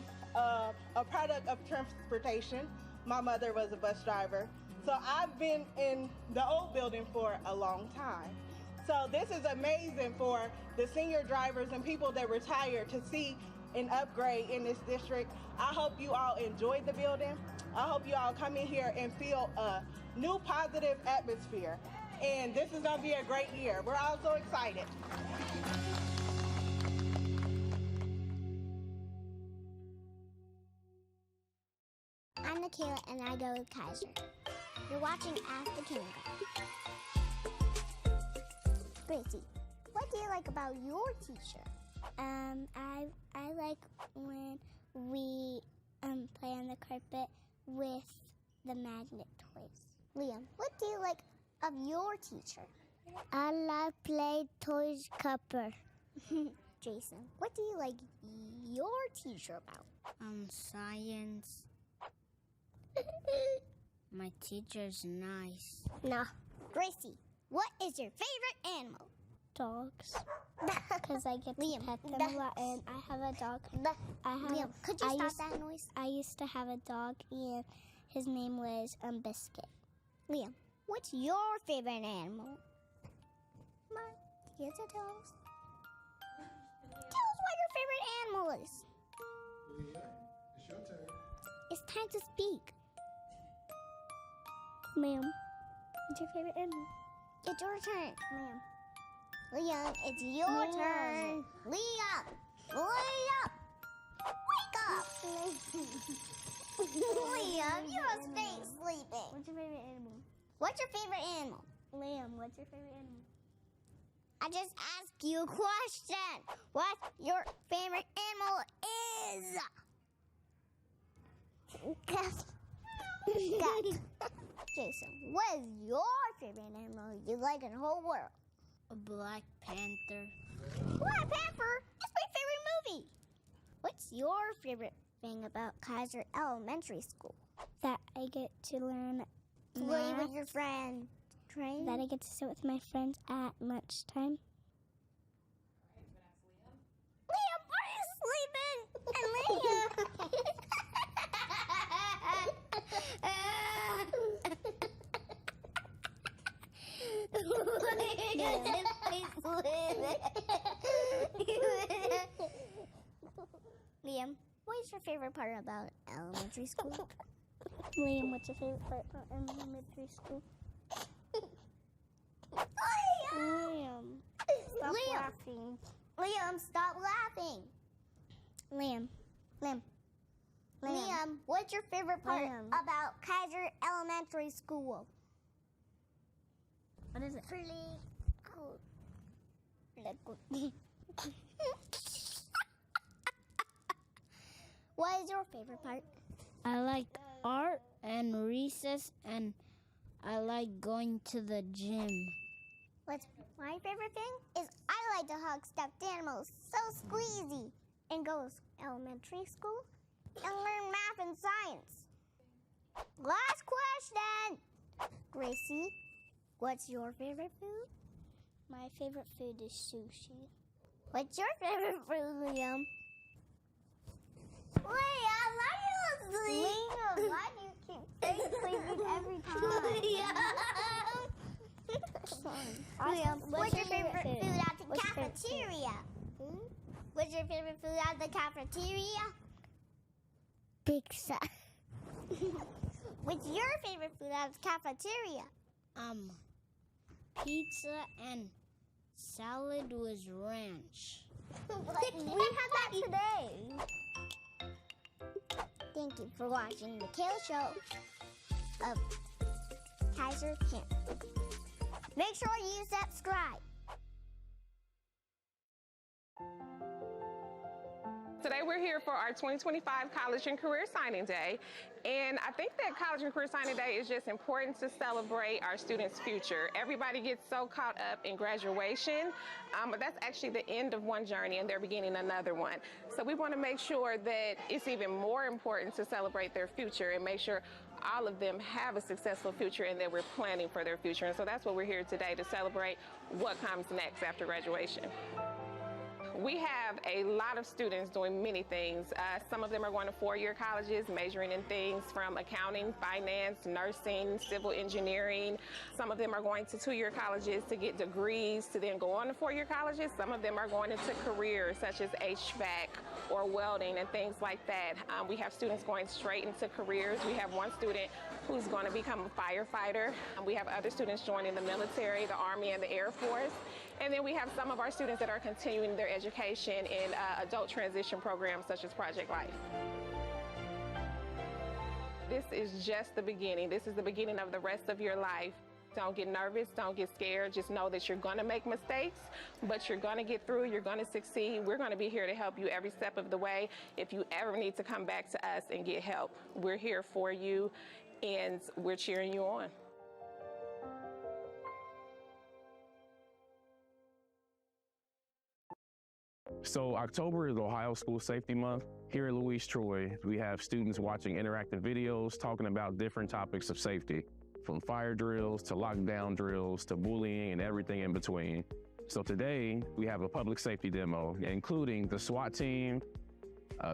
a product of transportation. My mother was a bus driver. So I've been in the old building for a long time. So this is amazing for the senior drivers and people that retire to see an upgrade in this district. I hope you all enjoyed the building. I hope you all come in here and feel a new positive atmosphere. And this is gonna be a great year. We're all so excited. I'm Nikayla and I go with Kaiser. You're watching Ask the Kindergarten. Gracie, what do you like about your teacher? I like when we play on the carpet with the magnet toys. Liam, what do you like of your teacher? I like play toys cupper. Jason, what do you like your teacher about? Science. My teacher's nice. No. Gracie, what is your favorite animal? Dogs. Because I get to pet them a lot, and I have a dog. Liam, could you stop that noise? I used to have a dog, and his name was Biscuit. Liam, what's your favorite animal? Come on, get to tell us. Tell us what your favorite animal is. Leah, it's your turn. It's time to speak. Ma'am, what's your favorite animal? It's your turn, ma'am. Liam, it's your turn. Liam! Liam! Wake up! Liam, you're staying sleeping. What's your favorite animal? What's your favorite animal? Liam, what's your favorite animal? I just asked you a question. What your favorite animal is? Jason, what is your favorite animal you like in the whole world? A Black Panther. Black Panther? That's my favorite movie. What's your favorite thing about Kaiser Elementary School? That I get to learn Play math. with your friends. Train. That I get to sit with my friends at lunchtime. Liam, are you sleeping? And Liam. Liam, what is your favorite part about elementary school? Liam, what's your favorite part about elementary school? Liam, stop laughing. Liam, stop laughing. Liam. Liam, what's your favorite part Liam. about Kaiser Elementary School? What is it? Pretty cool. What is your favorite part? I like art and recess, and I like going to the gym. What's my favorite thing is I like to hug stuffed animals, so squeezy, and go to elementary school and learn math and science. Last question. Gracie, what's your favorite food? My favorite food is sushi. What's your favorite food, Liam? Liam, why do you sleep? Liam, why do you keep saying sleeping every time? Liam, what's your favorite food at the cafeteria? What's your favorite food at the cafeteria? Pizza. What's your favorite food at the cafeteria? Pizza and salad with ranch. We had that today. Thank you for watching the Kayla Show of Kaiser Camp. Make sure you subscribe. Today we're here for our 2025 College and Career Signing Day. And I think that College and Career Signing Day is just important to celebrate our students' future. Everybody gets so caught up in graduation, but that's actually the end of one journey and they're beginning another one. So we want to make sure that it's even more important to celebrate their future and make sure all of them have a successful future and that we're planning for their future. And so that's what we're here today, to celebrate what comes next after graduation. We have a lot of students doing many things. Some of them are going to four-year colleges, majoring in things from accounting, finance, nursing, civil engineering. Some of them are going to two-year colleges to get degrees to then go on to four-year colleges. Some of them are going into careers such as HVAC or welding and things like that. We have students going straight into careers. We have one student who's going to become a firefighter. We have other students joining the military, the Army, and the Air Force. And then we have some of our students that are continuing their education in adult transition programs such as Project Life. This is just the beginning. This is the beginning of the rest of your life. Don't get nervous, don't get scared. Just know that you're gonna make mistakes, but you're gonna get through, you're gonna succeed. We're gonna be here to help you every step of the way. If you ever need to come back to us and get help, we're here for you and we're cheering you on. So October is Ohio School Safety Month. Here at Louise Troy, we have students watching interactive videos talking about different topics of safety, from fire drills to lockdown drills to bullying and everything in between. So today we have a public safety demo, including the SWAT team,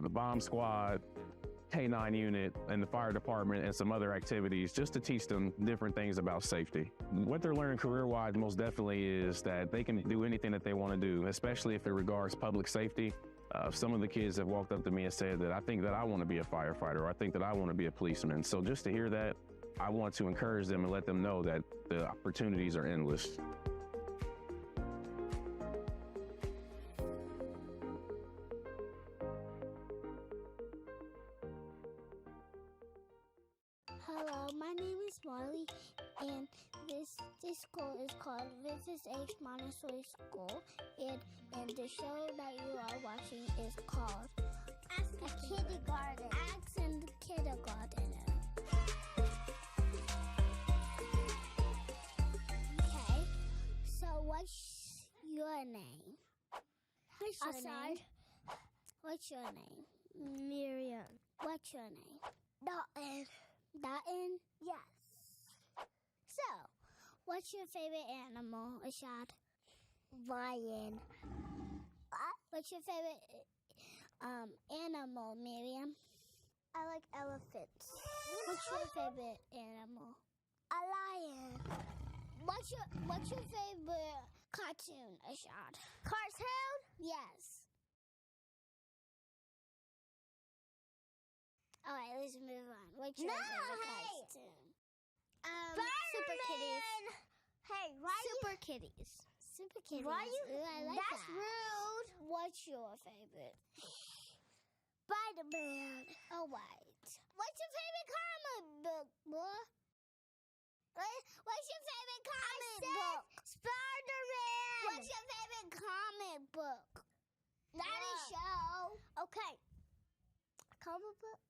the bomb squad, K-9 unit, and the fire department, and some other activities just to teach them different things about safety. What they're learning career-wise most definitely is that they can do anything that they want to do, especially if it regards public safety. Some of the kids have walked up to me and said that I think that I want to be a firefighter, or I think that I want to be a policeman. So just to hear that, I want to encourage them and let them know that the opportunities are endless. Hello, my name is Marley, and this school is called Mrs. H. Montessori School, and the show that you are watching is called Ask the Kindergarten. Ask the Kindergartner. Okay, so what's your name? Assad. What's your name? Miriam. What's your name? Dalton. Dalton? Yes. So, what's your favorite animal, Ashad? Lion. What's your favorite animal, Miriam? I like elephants. What's your favorite animal? A lion. What's your favorite cartoon, Ashad? Cartoon? Yes. All right, let's move on. What's your favorite cartoon? Super Kitties. Hey, why Super Kitties. Super Kitties. Why you? Ooh, I like that's that. Rude. What's your favorite? Spider-Man. Oh, wait. What's your favorite comic book, boy? What's your favorite comic book? Spider-Man. What's your favorite comic book? Not a show. Okay. Comic book?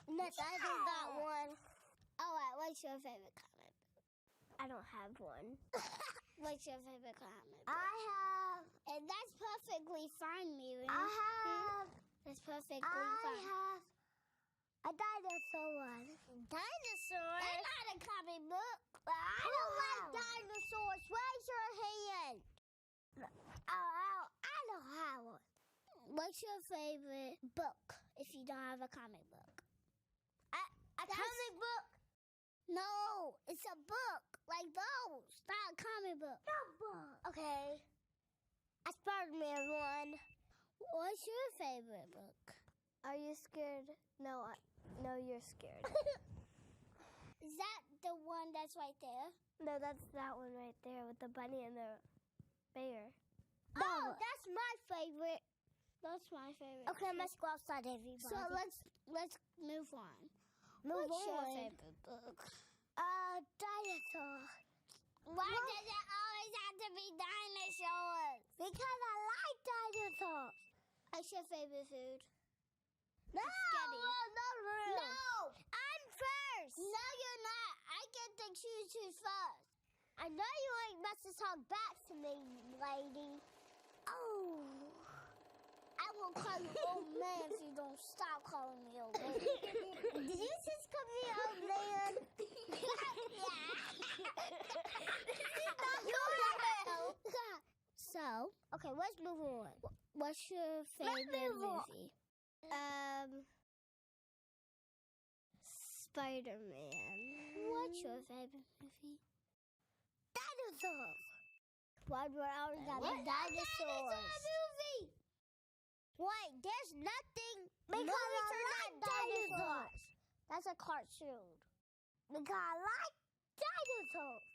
Yes, I think that one. All right, what's your favorite comic book? I don't have one. What's your favorite comic book? I have, and that's perfectly fine, Miriam. I have. That's perfectly fine. I have a dinosaur one. Dinosaur? That's not a comic book. I don't like dinosaurs. Raise your hand. I don't have one. What's your favorite book if you don't have a comic book? A comic book? No, it's a book. Like those. Not a comic book. No book. Okay. A Spider-Man one. What's your favorite book? Are you scared? No, you're scared. Is that the one that's right there? No, that's that one right there with the bunny and the bear. Oh, that's my favorite. That's my favorite. Okay, let's go outside, everybody. So let's move on. What's your favorite book? Dinosaur. Why does it always have to be dinosaurs? Because I like dinosaurs. What's your favorite food? No, no. I'm first. No, you're not. I get to choose first. I know you ain't supposed to talk back to me, lady. Oh. I will call you old man if you don't stop calling me old man. Did you just call me old man? So, okay, let's move on. What's your favorite movie? Spider-Man. What's your favorite movie? Dinosaurs. Why do I always got the dinosaurs? Movie. Wait, there's nothing because I like dinosaurs. That's a cartoon. Because I like dinosaurs.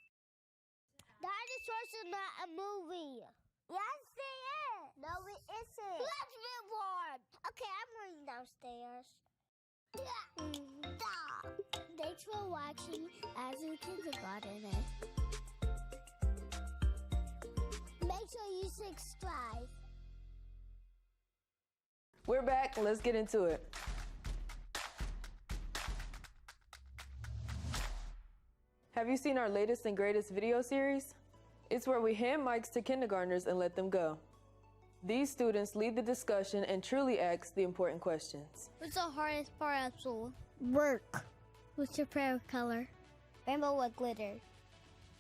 Dinosaurs are not a movie. Yes, they is. No, it isn't. Let's move on. Okay, I'm running downstairs. Thanks for watching As a Kindergarten. Make sure you subscribe. We're back. Let's get into it. Have you seen our latest and greatest video series? It's where we hand mics to kindergartners and let them go. These students lead the discussion and truly ask the important questions. What's the hardest part of school? Work. What's your favorite color? Rainbow with glitter.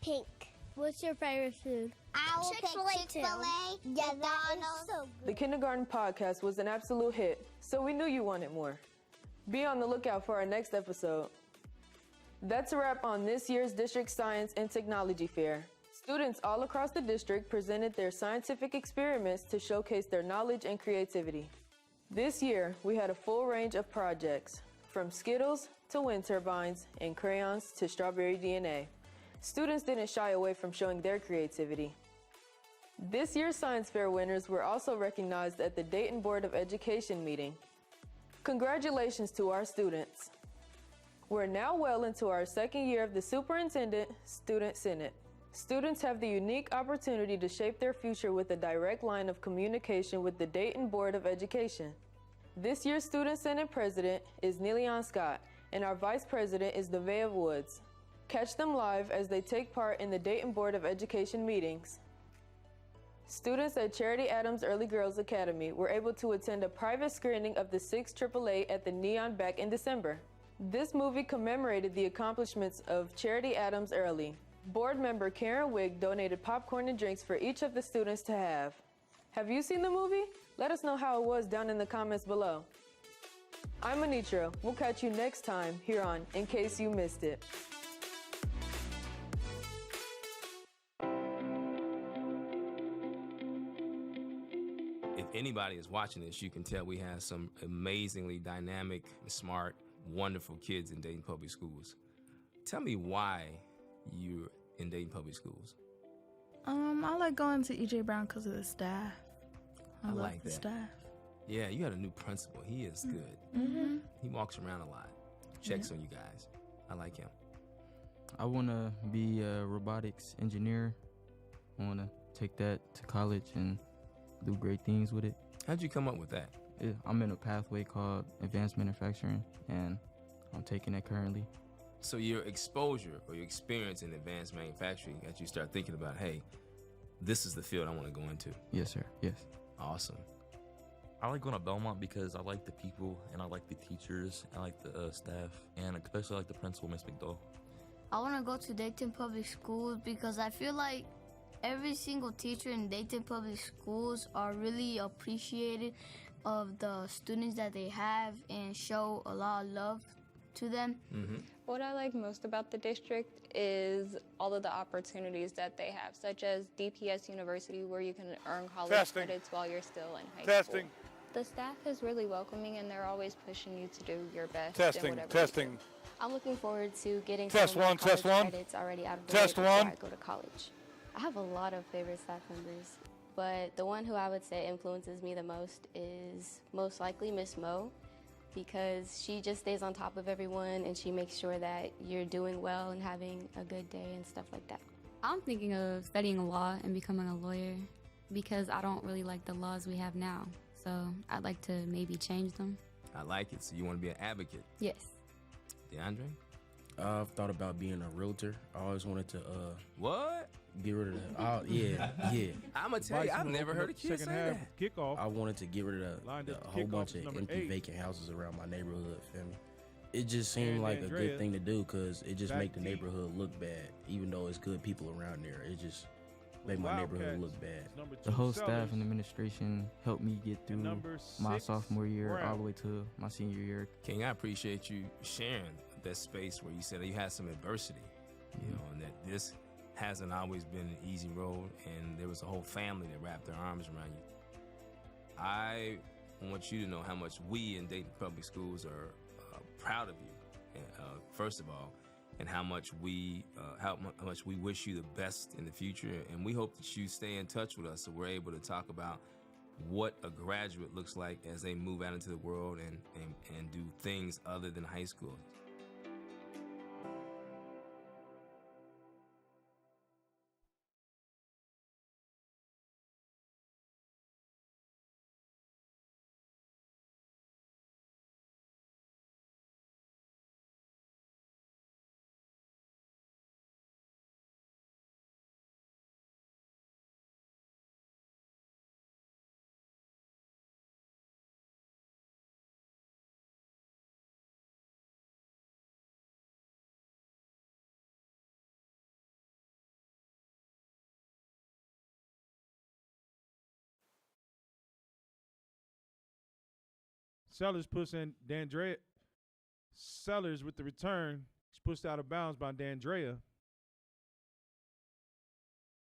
Pink. What's your favorite food? I will pick Chick-fil-A. Yeah, that is so good. The Kindergarten Podcast was an absolute hit, so we knew you wanted more. Be on the lookout for our next episode. That's a wrap on this year's District Science and Technology Fair. Students all across the district presented their scientific experiments to showcase their knowledge and creativity. This year, we had a full range of projects, from Skittles to wind turbines and crayons to strawberry DNA. Students didn't shy away from showing their creativity. This year's Science Fair winners were also recognized at the Dayton Board of Education meeting. Congratulations to our students. We're now well into our second year of the Superintendent Student Senate. Students have the unique opportunity to shape their future with a direct line of communication with the Dayton Board of Education. This year's Student Senate President is Neillian Scott, and our Vice President is Nevaeh Woods. Catch them live as they take part in the Dayton Board of Education meetings. Students at Charity Adams Early Girls Academy were able to attend a private screening of the 6 AAA at the Neon back in December. This movie commemorated the accomplishments of Charity Adams Early. Board member Karen Wigg donated popcorn and drinks for each of the students to have. Have you seen the movie? Let us know how it was down in the comments below. I'm Anitra. We'll catch you next time here on In Case You Missed It. If anybody is watching this, you can tell we have some amazingly dynamic, smart, wonderful kids in Dayton Public Schools. Tell me why you're in Dayton Public Schools. I like going to E.J. Brown because of the staff. I love like the that. staff. Yeah, you got a new principal. He is good. Mm-hmm. He walks around a lot, checks on you guys. I like him. I want to be a robotics engineer. I want to take that to college and do great things with it. How'd you come up with that? I'm in a pathway called advanced manufacturing, and I'm taking it currently. So your exposure or your experience in advanced manufacturing got you start thinking about, hey, this is the field I want to go into. Yes, sir. Yes. Awesome. I like going to Belmont because I like the people and I like the teachers and I like the staff and especially like the principal, Miss McDowell. I want to go to Dayton Public Schools because I feel like every single teacher in Dayton Public Schools are really appreciated of the students that they have and show a lot of love to them. Mm-hmm. What I like most about the district is all of the opportunities that they have, such as DPS University, where you can earn college credits while you're still in high school. The staff is really welcoming, and they're always pushing you to do your best. in whatever you do. I'm looking forward to getting Test some of my one, college test one. credits already out of the Test way before one. I go to college. I have a lot of favorite staff members, but the one who I would say influences me the most is most likely Miss Mo, because she just stays on top of everyone and she makes sure that you're doing well and having a good day and stuff like that. I'm thinking of studying law and becoming a lawyer because I don't really like the laws we have now. so I'd like to maybe change them. I like it. So you want to be an advocate? Yes. DeAndre? I've thought about being a realtor. I always wanted to What? get rid of that. Yeah. I'm gonna tell you, I've never heard a kid say that. Kickoff. I wanted to get rid of Lined up a to whole kickoff bunch is of number empty 8. vacant houses around my neighborhood. Feel me? It just seemed And like a Andrea, good thing to do because it just back make the deep. neighborhood look bad. Even though it's good people around there, it just make my Wildcats neighborhood look bad. is number The 2, whole Sellers. staff and administration helped me get through number my 6, sophomore year all Brown. the way to my senior year. King, I appreciate you sharing that space where you said that you had some adversity, you know, and that this hasn't always been an easy road, and there was a whole family that wrapped their arms around you. I want you to know how much we in Dayton Public Schools are proud of you, first of all, and how much we wish you the best in the future, and we hope that you stay in touch with us so we're able to talk about what a graduate looks like as they move out into the world and do things other than high school. Sellers puts in D'Andrea. Sellers with the return. He's pushed out of bounds by D'Andrea.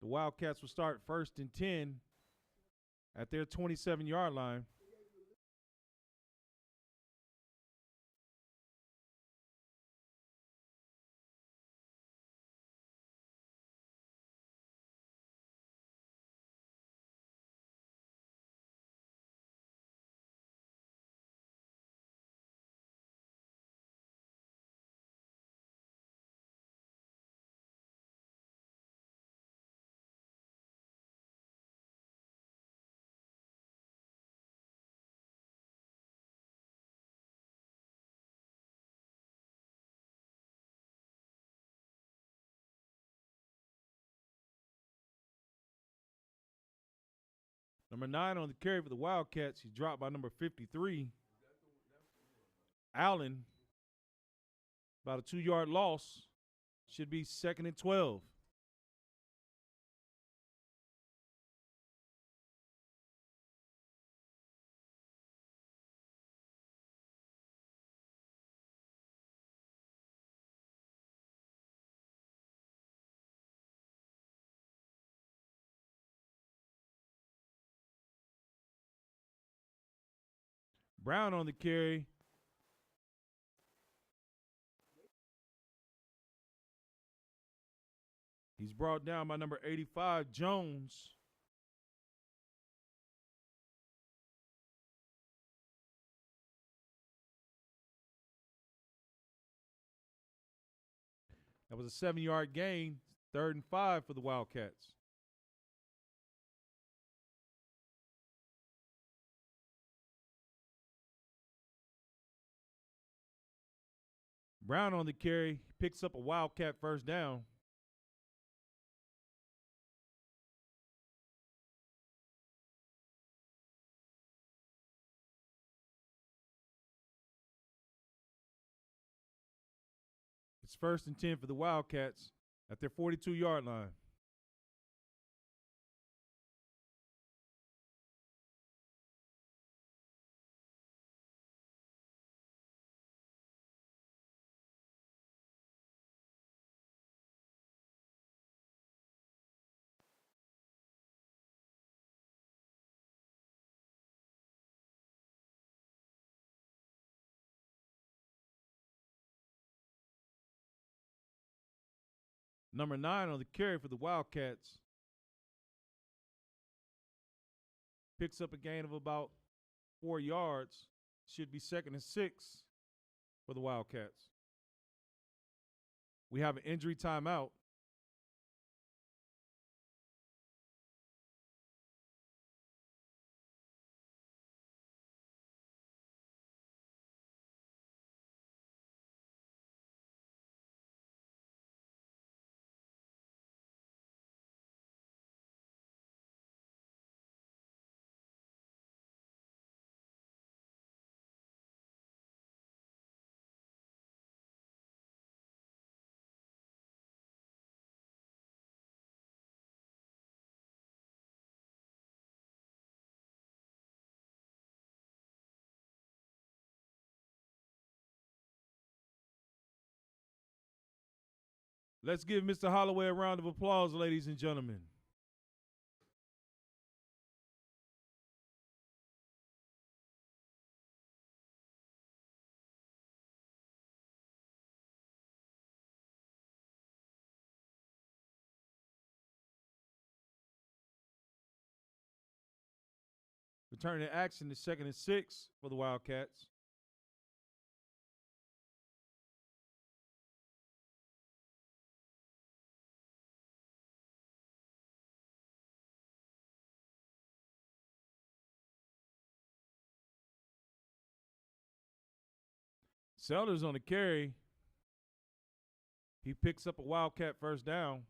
The Wildcats will start 1st and 10 at their 27-yard line. Number 9 on the carry for the Wildcats. He's dropped by number 53. Allen, about a 2-yard loss. Should be 2nd and 12. Brown on the carry. He's brought down by number 85, Jones. That was a 7-yard gain, 3rd and 5 for the Wildcats. Brown on the carry, picks up a Wildcat first down. It's 1st and 10 for the Wildcats at their 42-yard line. Number 9 on the carry for the Wildcats. Picks up a gain of about 4 yards. Should be 2nd and 6 for the Wildcats. We have an injury timeout. Let's give Mr. Holloway a round of applause, ladies and gentlemen. Returning to action is 2nd and 6 for the Wildcats. Sellers on the carry. He picks up a Wildcat first down.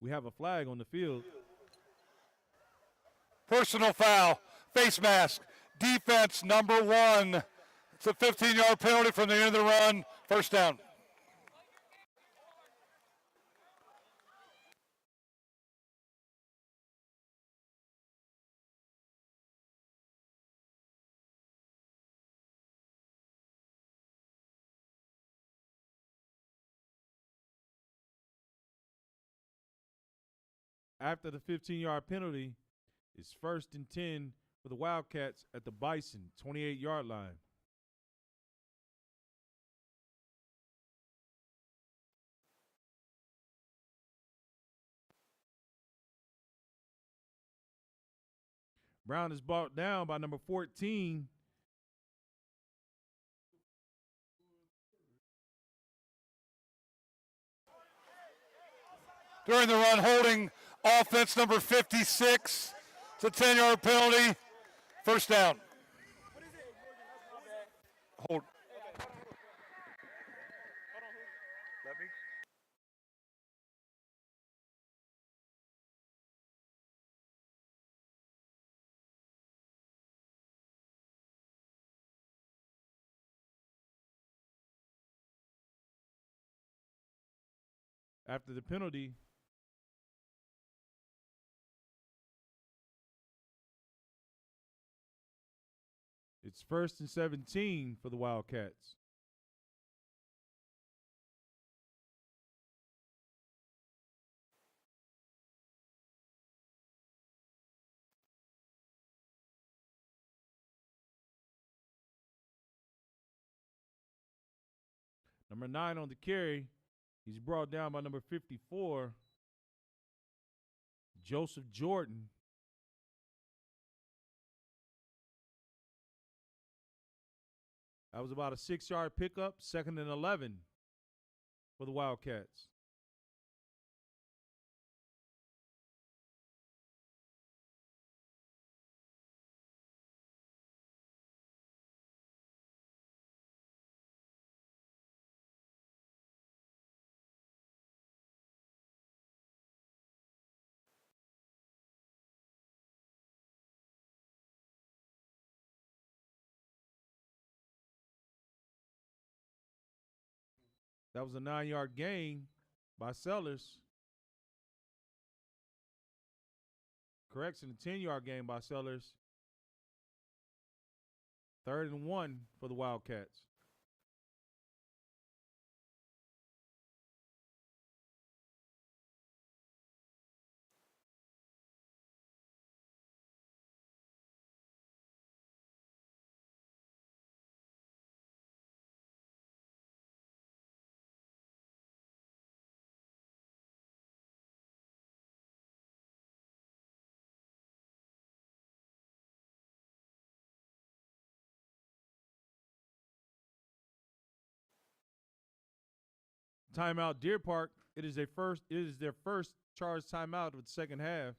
We have a flag on the field. Personal foul, face mask, defense number 1. It's a 15-yard penalty from the end of the run, first down. After the 15-yard penalty, it's 1st and 10 for the Wildcats at the Bison 28-yard line. Brown is brought down by number 14. During the run, holding offense number 56. It's a 10-yard penalty. First down. Hold. After the penalty, it's 1st and 17 for the Wildcats. Number 9 on the carry. He's brought down by number 54, Joseph Jordan. That was about a 6-yard pickup, 2nd and 11 for the Wildcats. That was a 9-yard gain by Sellers. Correction, a 10-yard gain by Sellers. 3rd and 1 for the Wildcats. Timeout, Deer Park. It is their first charged timeout of the second half.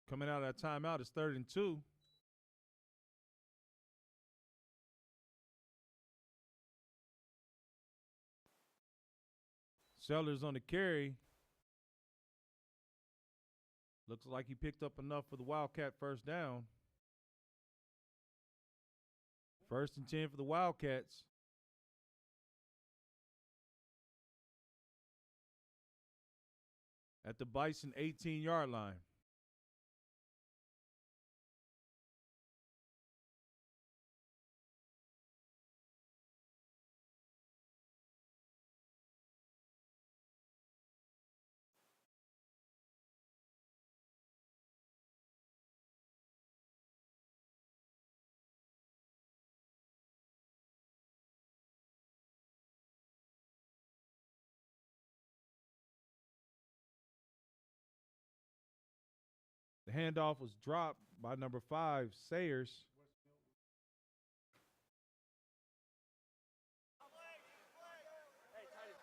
Coming out of that timeout is 3rd and 2. Sellers on the carry. Looks like he picked up enough for the Wildcat first down. 1st and 10 for the Wildcats. At the Bison 18-yard line. The handoff was dropped by number 5, Sayers.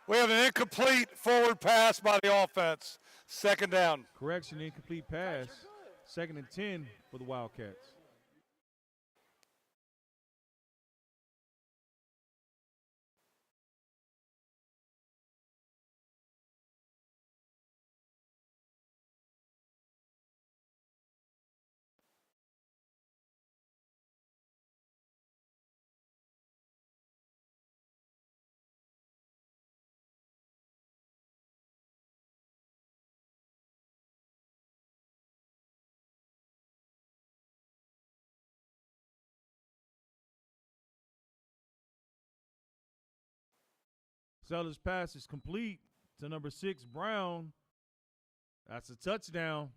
We have an incomplete forward pass by the offense. 2nd down. Correction, incomplete pass. 2nd and 10 for the Wildcats. Sellers' pass is complete to number 6, Brown. That's a touchdown.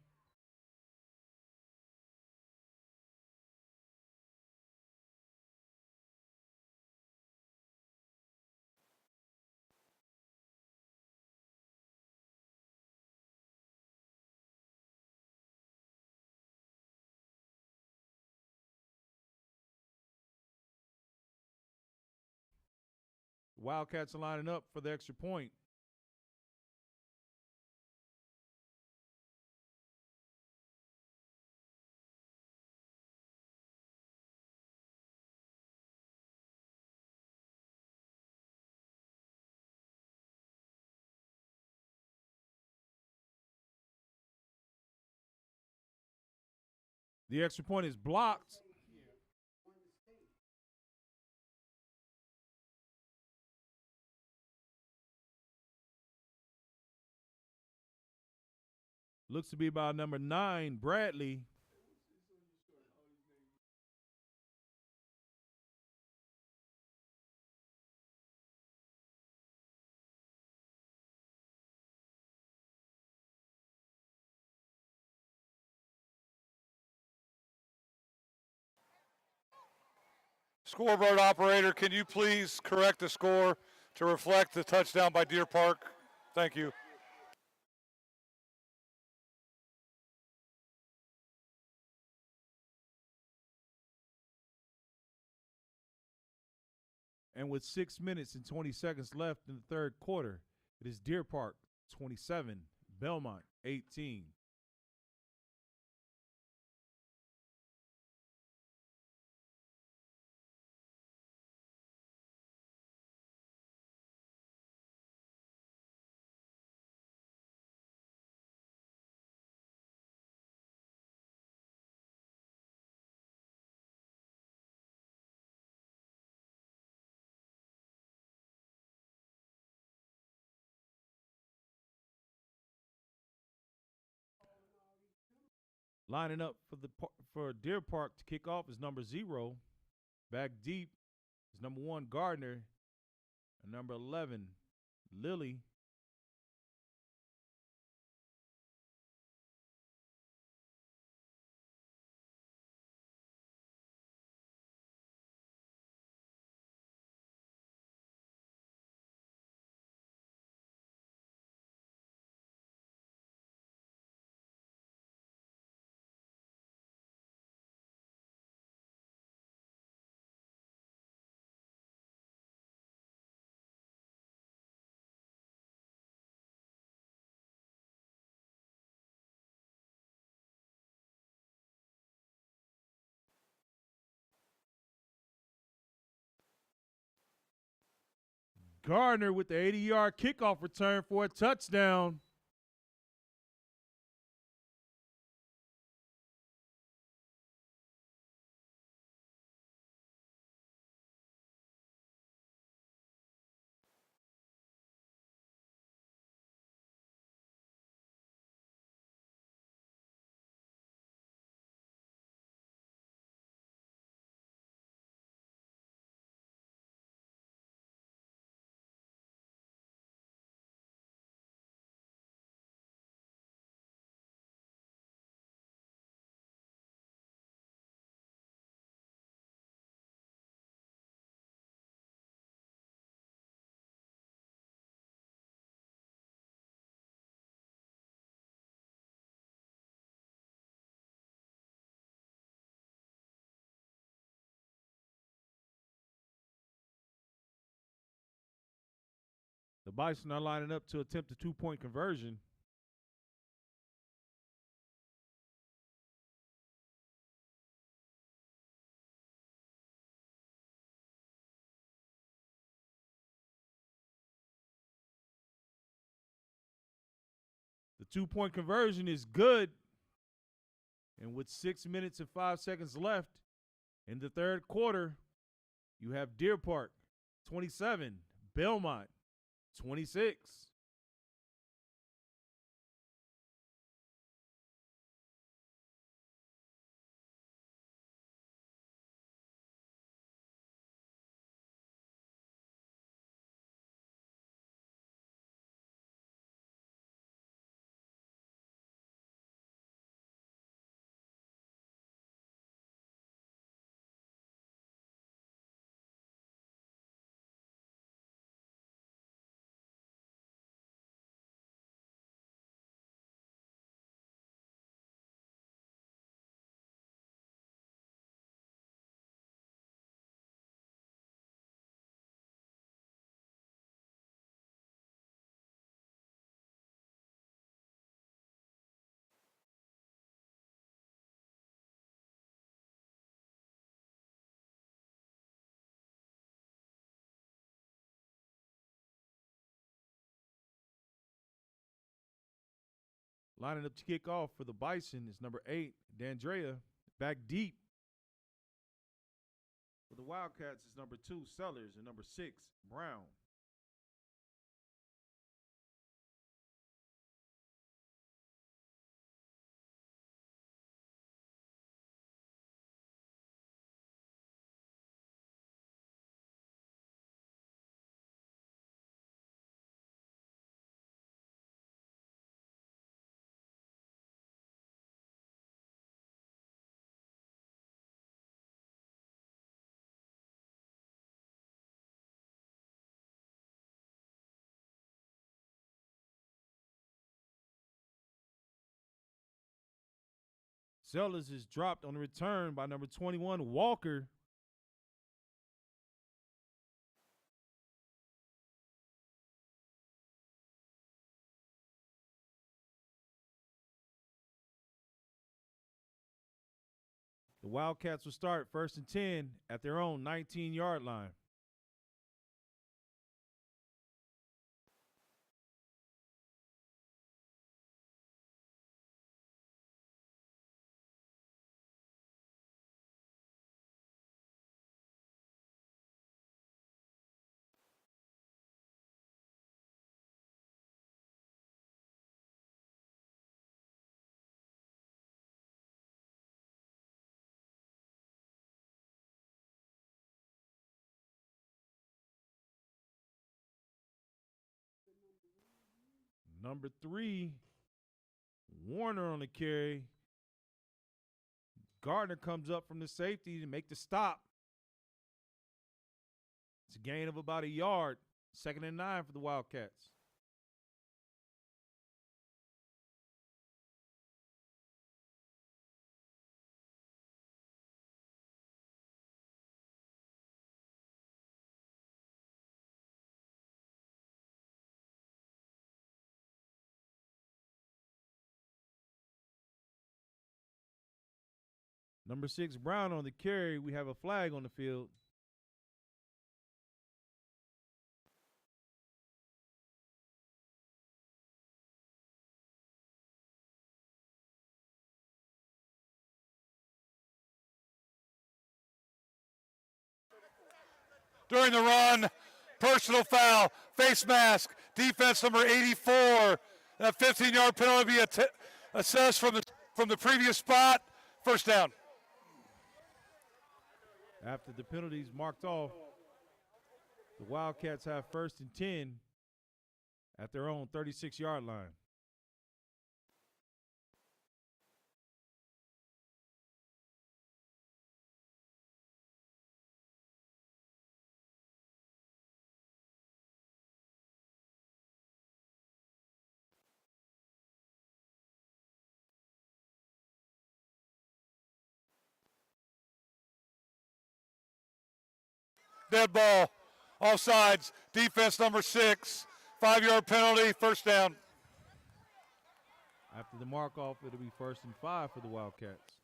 Wildcats are lining up for the extra point. The extra point is blocked. Looks to be by number 9, Bradley. Scoreboard operator, can you please correct the score to reflect the touchdown by Deer Park? Thank you. And with 6 minutes and 20 seconds left in the 3rd quarter, it is Deer Park 27, Belmont 18. Lining up for Deer Park to kick off is number 0. Back deep is number 1, Gardner, and number 11, Lilly. Gardner with the 80-yard kickoff return for a touchdown. The Bison are lining up to attempt a two-point conversion. The two-point conversion is good. And with 6 minutes and 5 seconds left in the third quarter, you have Deer Park 27, Belmont 26. Lining up to kick off for the Bison is number 8, D'Andrea, back deep. For the Wildcats is number 2, Sellers, and number 6, Brown. Sellers is dropped on the return by number 21, Walker. The Wildcats will start 1st and 10 at their own 19-yard line. Number 3, Warner on the carry. Gardner comes up from the safety to make the stop. It's a gain of about a yard. 2nd and 9 for the Wildcats. Number 6, Brown on the carry. We have a flag on the field. During the run, personal foul, face mask, defense number 84. That 15-yard penalty will be assessed from the previous spot. First down. After the penalties marked off, the Wildcats have 1st and 10 at their own 36-yard line. Dead ball, offsides, defense number 6, 5-yard penalty, first down. After the mark off, it'll be 1st and 5 for the Wildcats.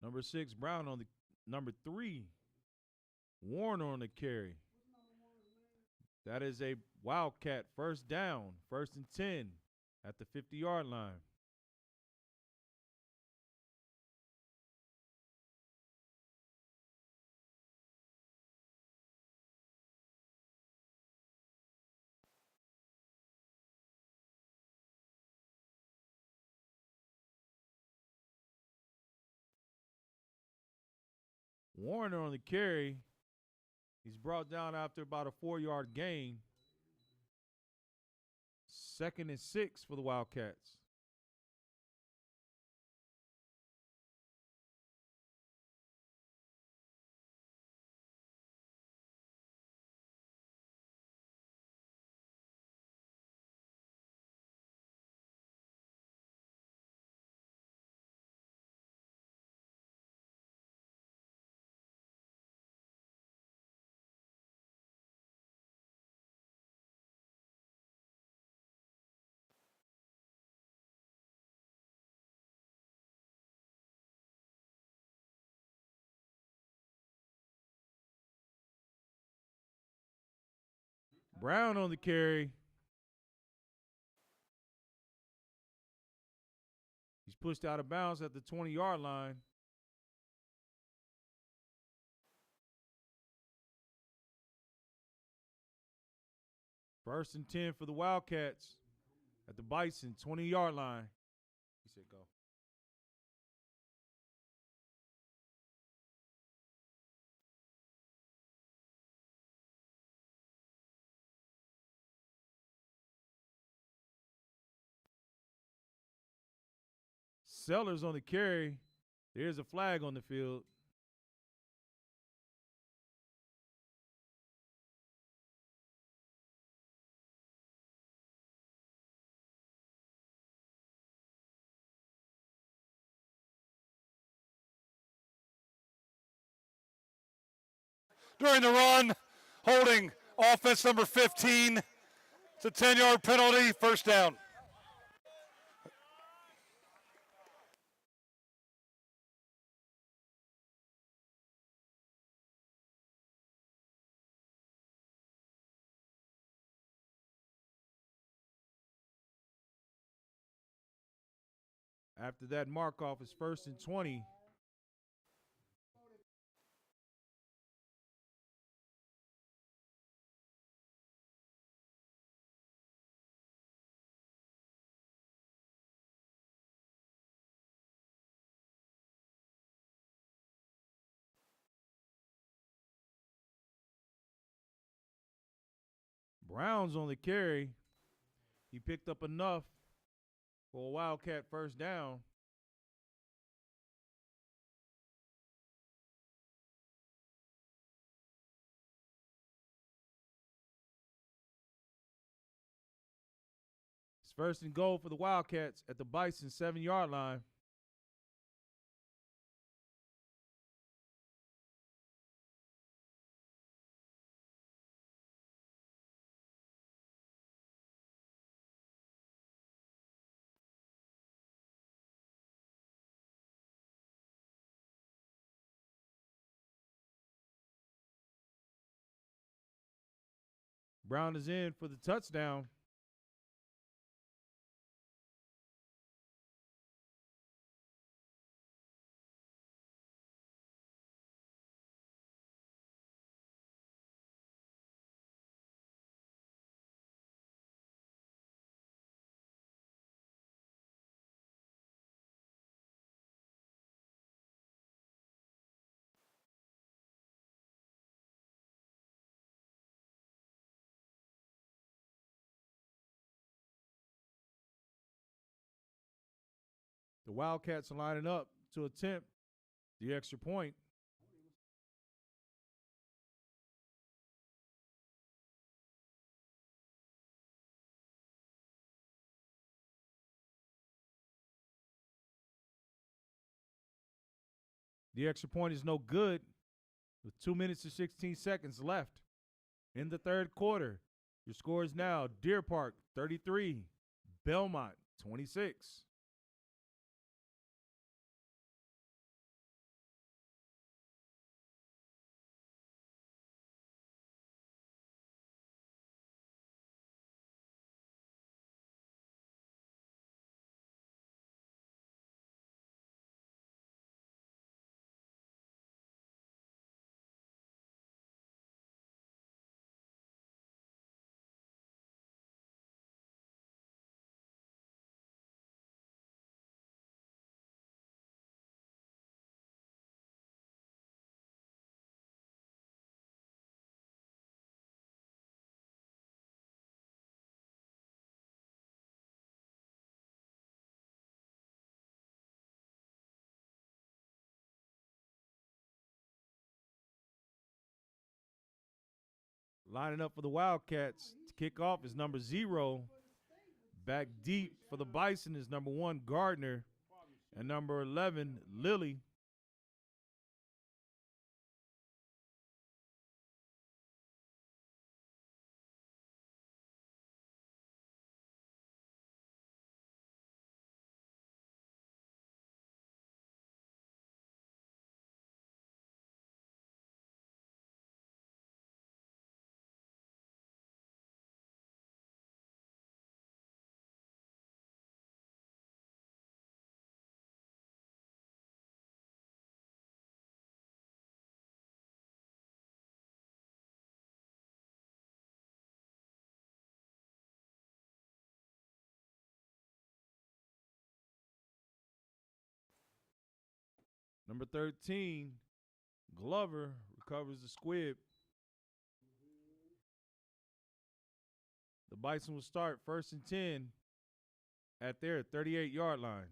Number 6, Brown on the number 3, Warner on the carry. That is a Wildcat first down, 1st and 10 at the 50-yard line. Warner on the carry. He's brought down after about a 4-yard gain. 2nd and 6 for the Wildcats. Brown on the carry. He's pushed out of bounds at the 20-yard line. First and 10 for the Wildcats at the Bison 20-yard line. He said go. Sellers on the carry. There's a flag on the field. During the run, holding offense number 15. It's a 10-yard penalty, first down. After that mark off, is 1st and 20. Brown's on the carry. He picked up enough for a Wildcat first down. It's 1st and goal for the Wildcats at the Bison 7-yard line. Brown is in for the touchdown. The Wildcats are lining up to attempt the extra point. The extra point is no good with 2 minutes and 16 seconds left in the third quarter. Your score is now Deer Park 33, Belmont 26. Lining up for the Wildcats to kick off is number 0. Back deep for the Bison is number 1, Gardner, and number 11, Lilly. Number 13, Glover, recovers the squib. The Bison will start 1st and 10 at their 38-yard line.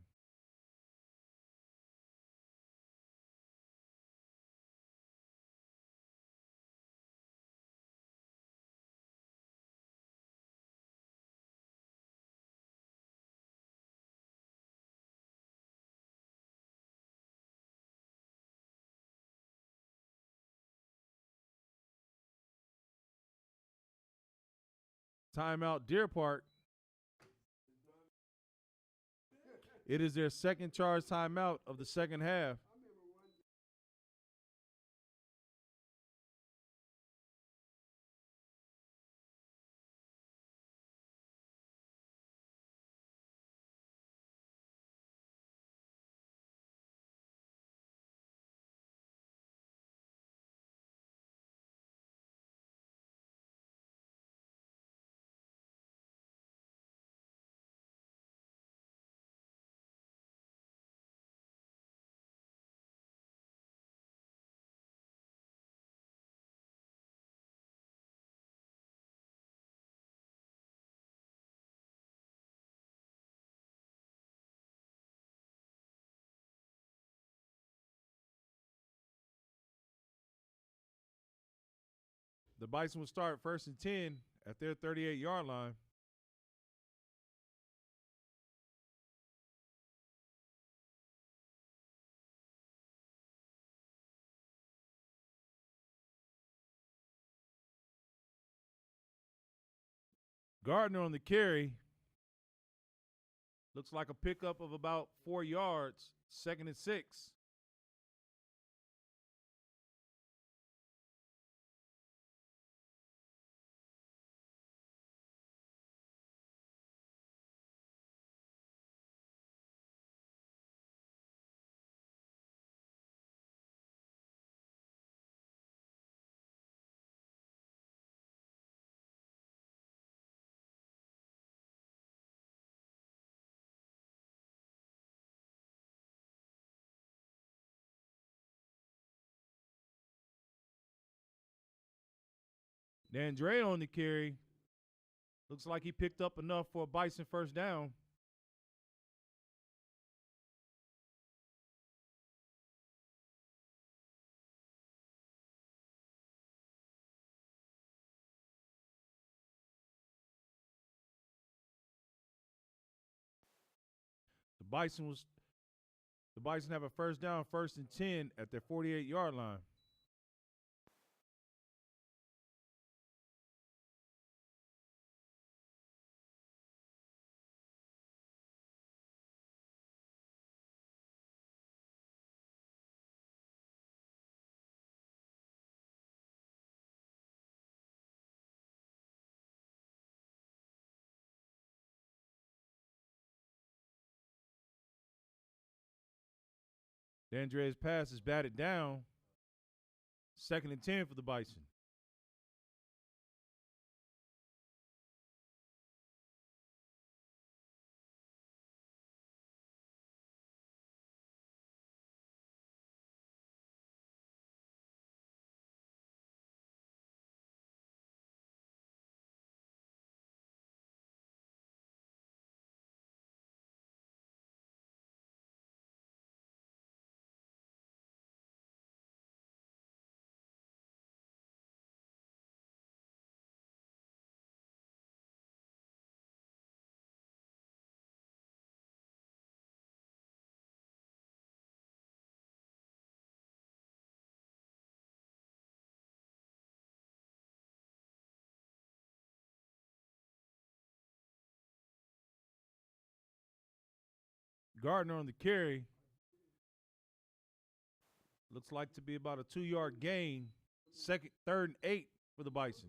Timeout, Deer Park. It is their second charge timeout of the second half. The Bison will start 1st and 10 at their 38-yard line. Gardner on the carry. Looks like a pickup of about 4 yards, 2nd and 6. Dandre on the carry. Looks like he picked up enough for a Bison first down. The Bison have a first down, 1st and 10 at their 48-yard line. Dandre's pass is batted down. 2nd and 10 for the Bison. Gardner on the carry. Looks like to be about a 2-yard gain. 3rd and 8 for the Bison.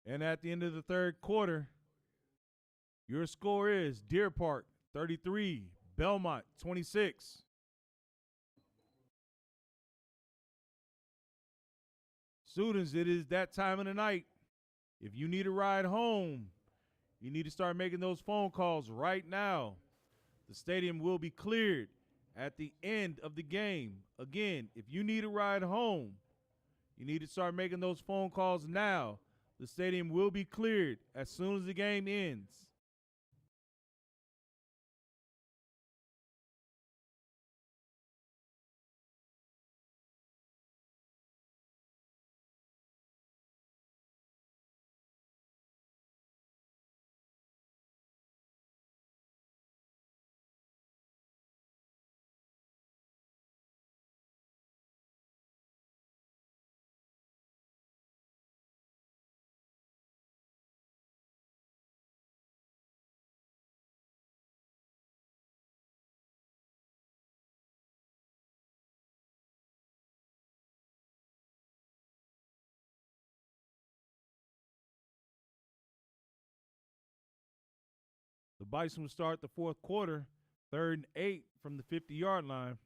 And at the end of the 3rd quarter, your score is Deer Park 33, Belmont 26. Students, it is that time of the night. If you need a ride home, you need to start making those phone calls right now. The stadium will be cleared at the end of the game. Again, if you need a ride home, you need to start making those phone calls now. The stadium will be cleared as soon as the game ends. The Bison will start the 4th quarter, 3rd and 8 from the 50-yard line.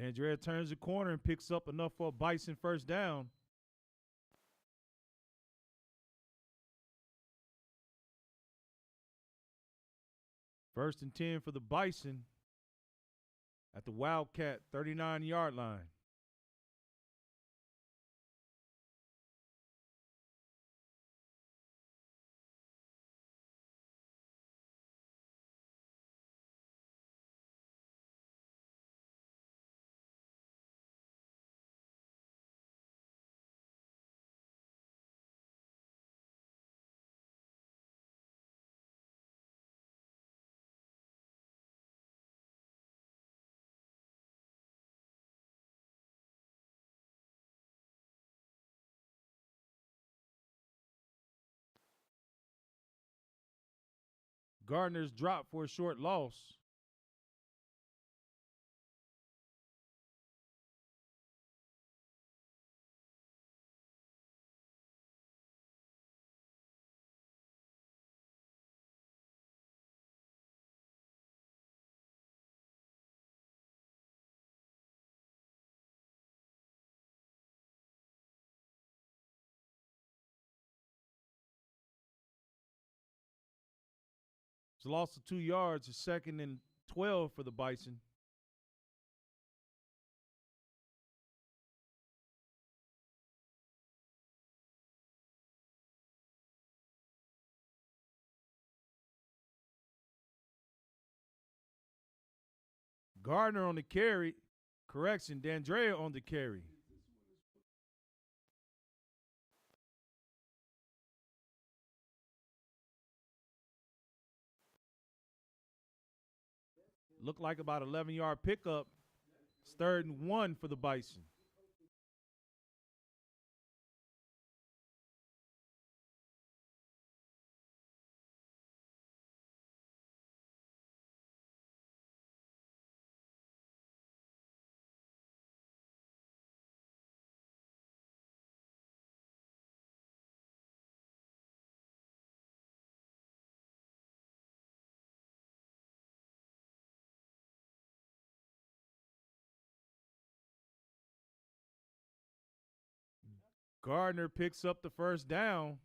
Andrea turns the corner and picks up enough for a Bison first down. First and 10 for the Bison at the Wildcat 39-yard line. Gardner's dropped for a short loss. It's a loss of 2 yards, a 2nd and 12 for the Bison. Gardner on the carry. Correction, D'Andrea on the carry. Looked like about 11-yard pickup. It's 3rd and 1 for the Bison. Gardner picks up the first down.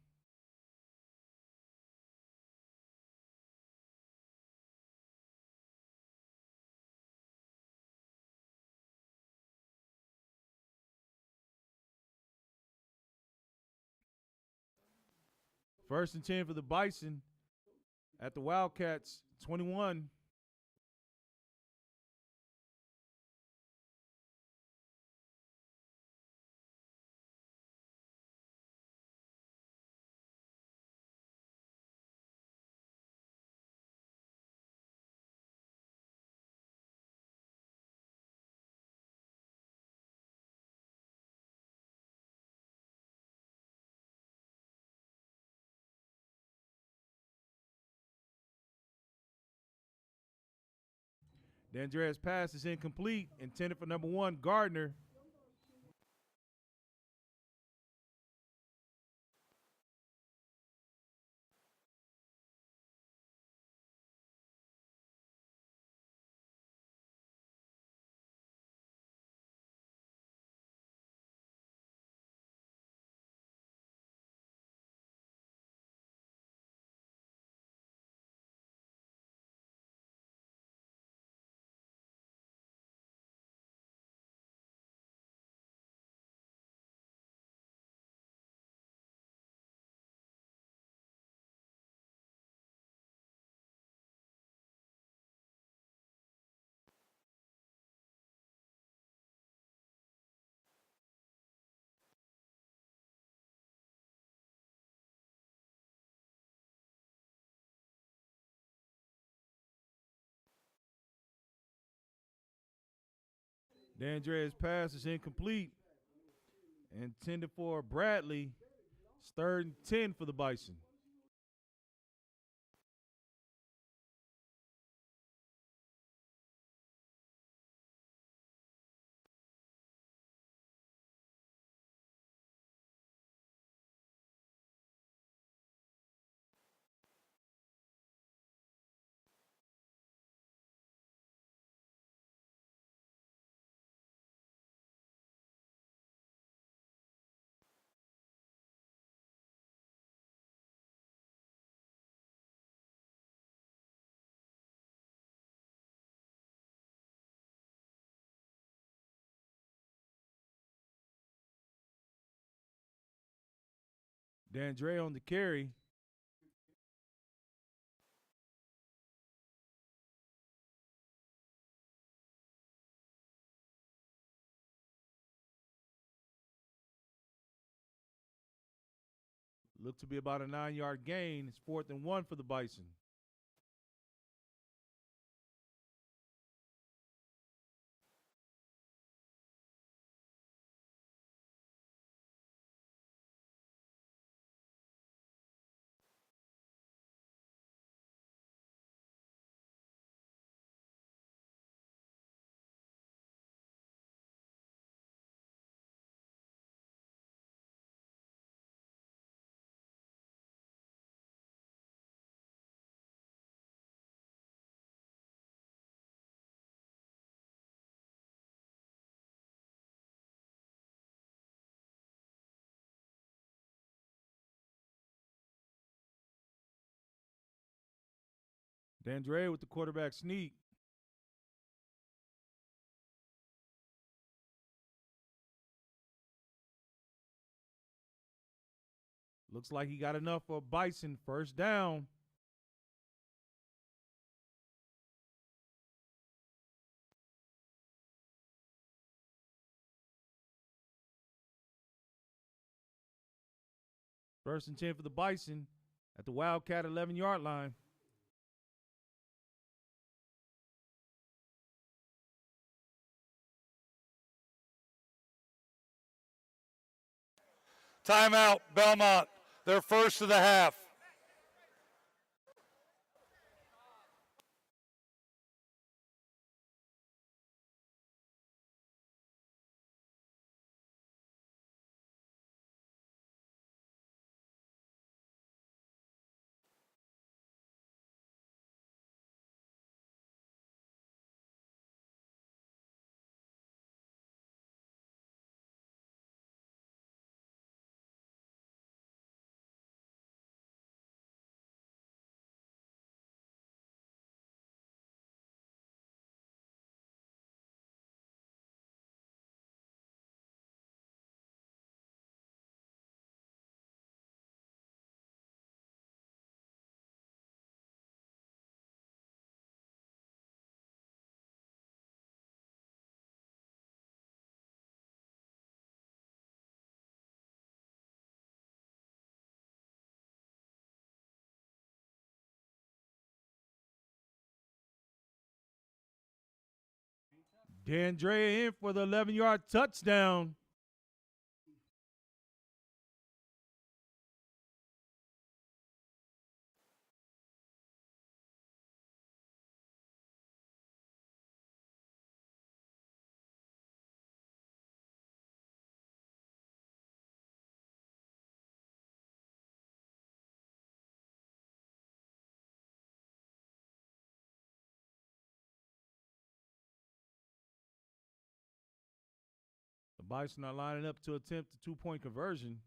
First and 10 for the Bison at the Wildcats 21. D'Andrea's pass is incomplete, intended for number 1, Gardner. D'Andrea's pass is incomplete, intended for Bradley. It's 3rd and 10 for the Bison. D'Andrea on the carry. Looked to be about a 9-yard gain. It's 4th and 1 for the Bison. Dandre with the quarterback sneak. Looks like he got enough for Bison. First down. First and 10 for the Bison at the Wildcat 11-yard line. Timeout, Belmont. Their first of the half. Dandre in for the 11-yard touchdown. The Bison are lining up to attempt a two-point conversion.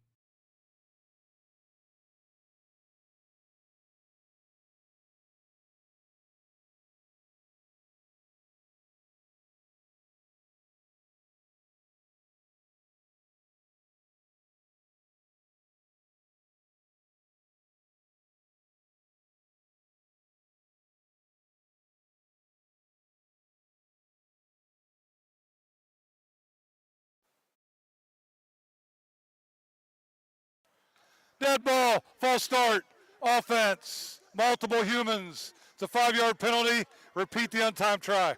Dead ball, false start, offense, multiple humans. It's a 5-yard penalty. Repeat the untimed try.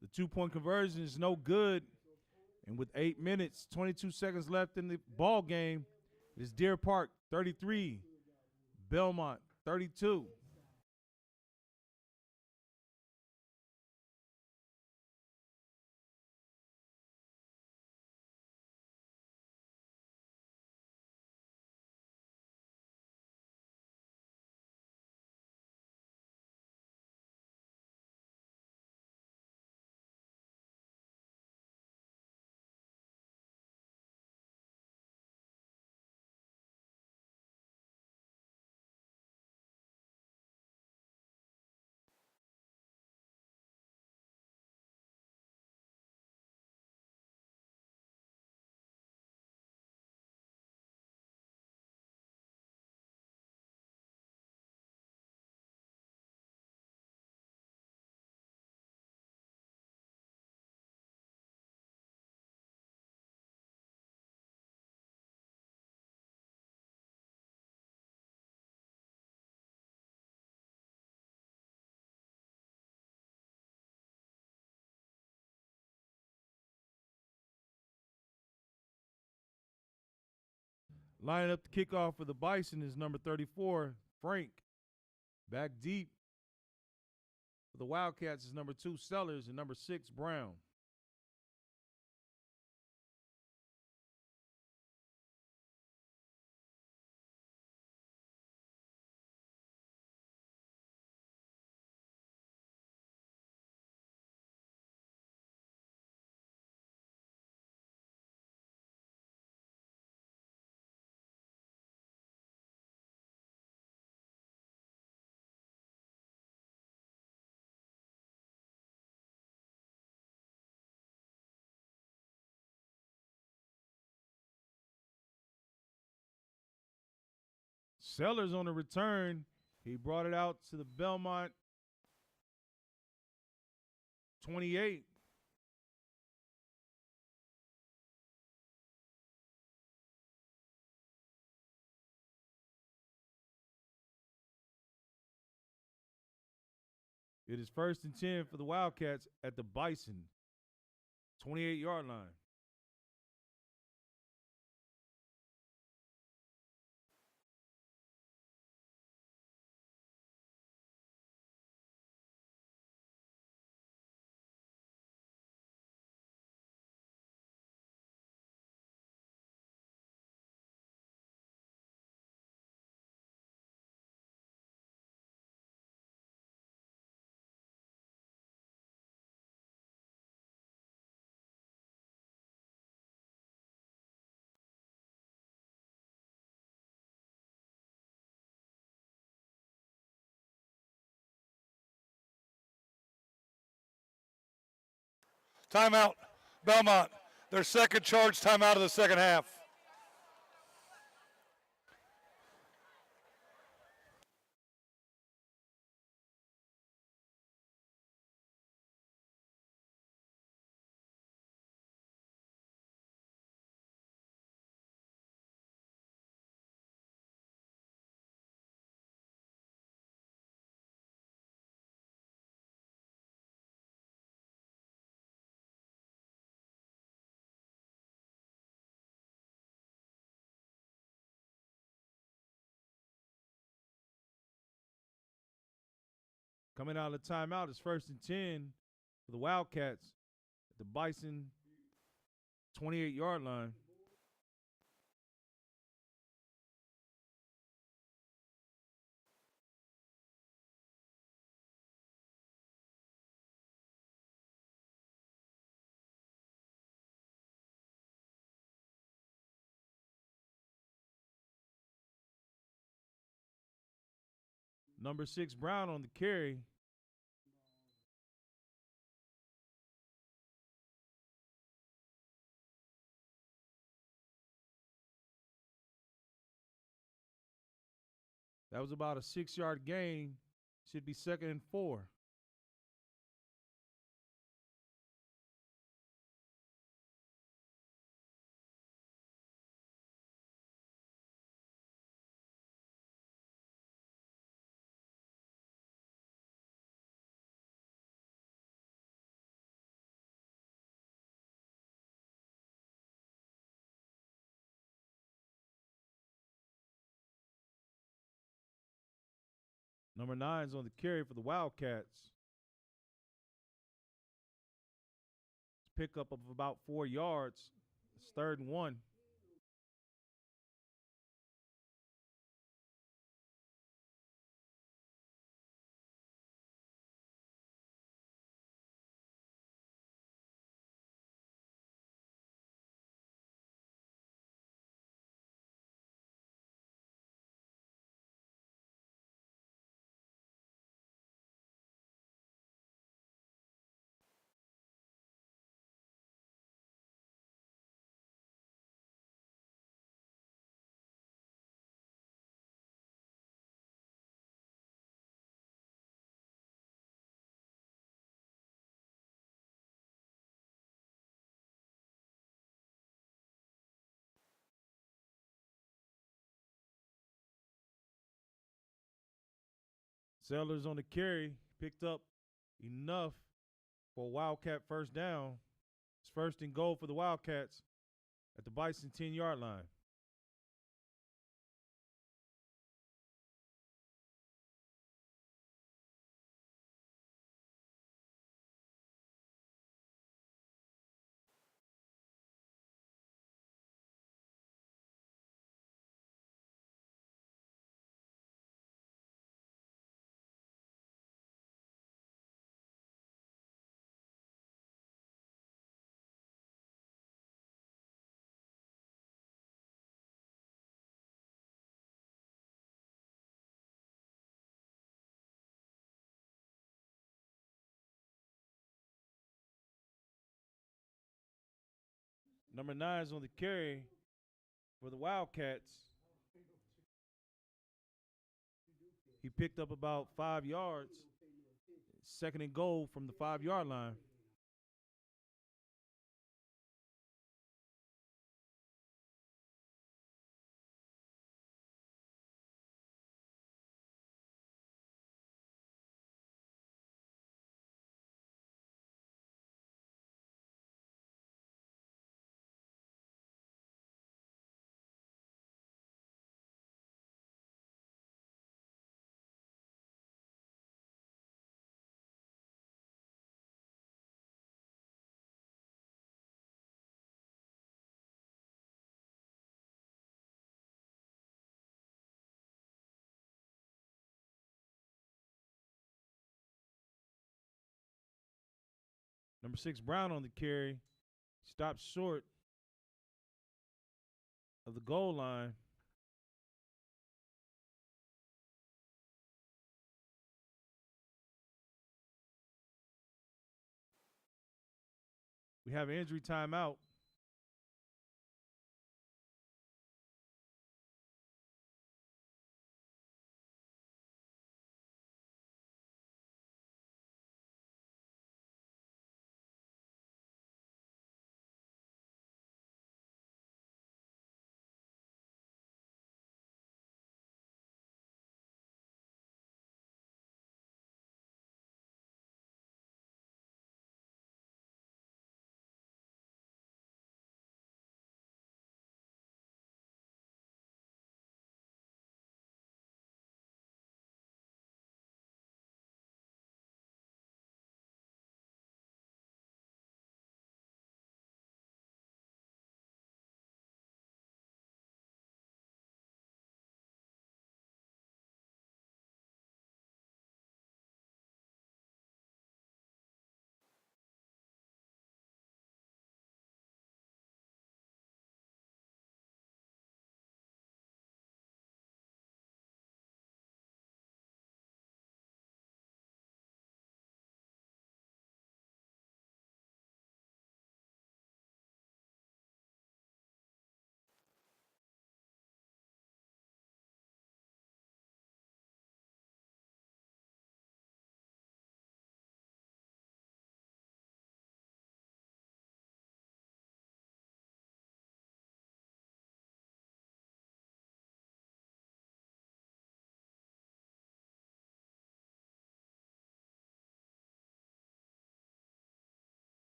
The two-point conversion is no good. And with 8 minutes, 22 seconds left in the ball game, it is Deer Park 33, Belmont 32. Lining up the kickoff for the Bison is number 34, Frank. Back deep for the Wildcats is number 2, Sellers, and number 6, Brown. Sellers on the return. He brought it out to the Belmont 28. It is 1st and 10 for the Wildcats at the Bison 28-yard line. Timeout, Belmont. Their second charge timeout of the second half. Coming out of the timeout is 1st and 10 for the Wildcats at the Bison 28-yard line. Number 6, Brown on the carry. That was about a 6-yard gain. Should be 2nd and 4. Number 9's on the carry for the Wildcats. Pickup of about 4 yards. It's 3rd and 1. Sellers on the carry, picked up enough for a Wildcat first down. It's 1st and goal for the Wildcats at the Bison 10-yard line. Number 9 is on the carry for the Wildcats. He picked up about 5 yards. 2nd and goal from the 5-yard line. Number 6, Brown on the carry. Stopped short of the goal line. We have an injury timeout.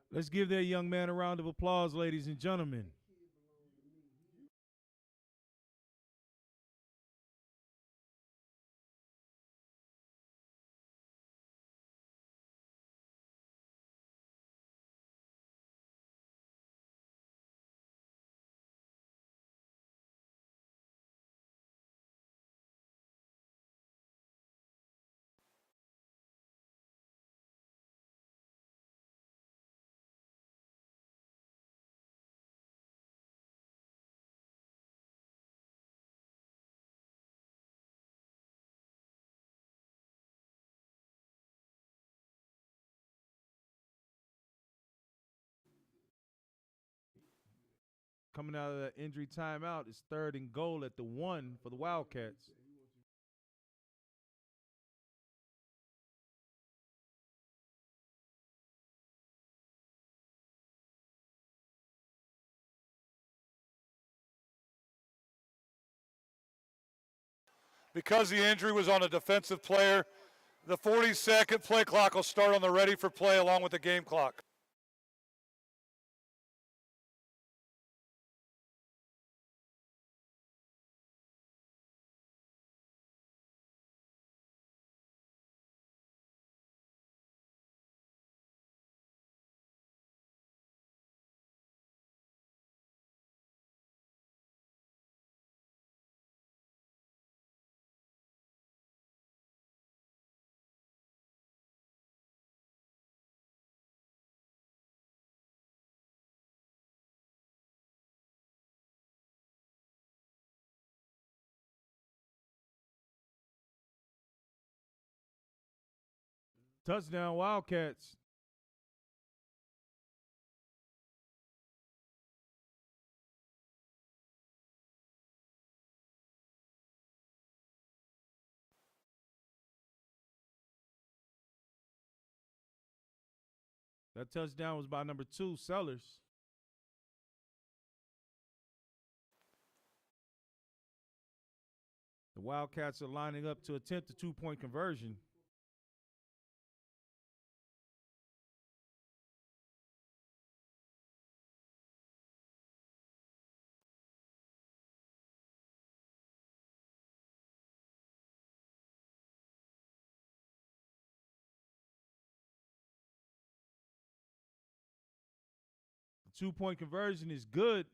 Let's give that young man a round of applause, ladies and gentlemen. Coming out of that injury timeout, it's 3rd and goal at the 1 for the Wildcats. Because the injury was on a defensive player, The 40-second play clock will start on the ready for play along with the game clock. Touchdown, Wildcats. That touchdown was by number 2, Sellers. The Wildcats are lining up to attempt a 2-point conversion. The 2-point conversion is good.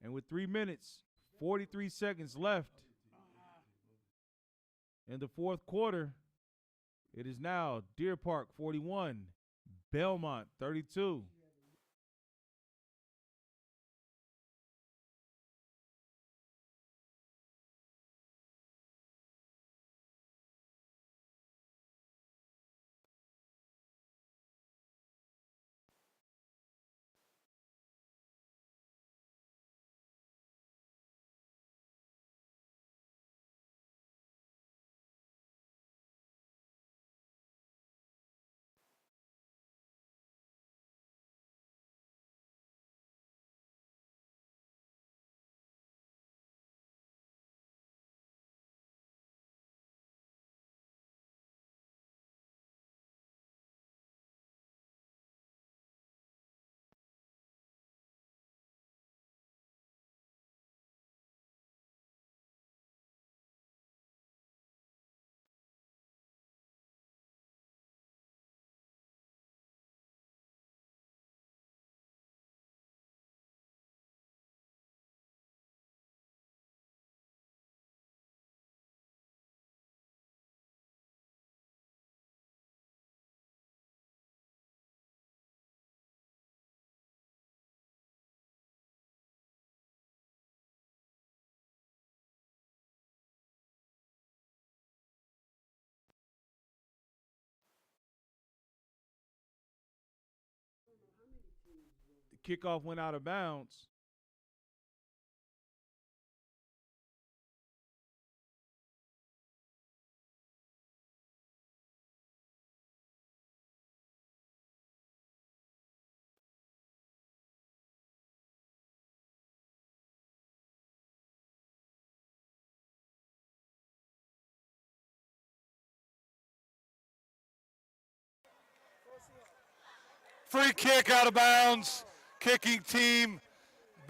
And with 3 minutes, 43 seconds left in the fourth quarter, it is now Deer Park 41, Belmont 32. The kickoff went out of bounds. Free kick out of bounds. Kicking team.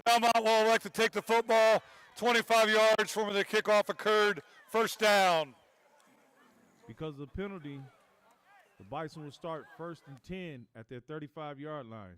Belmont will elect to take the football 25 yards from where the kickoff occurred. First down. Because of the penalty, the Bison will start 1st and 10 at their 35-yard line.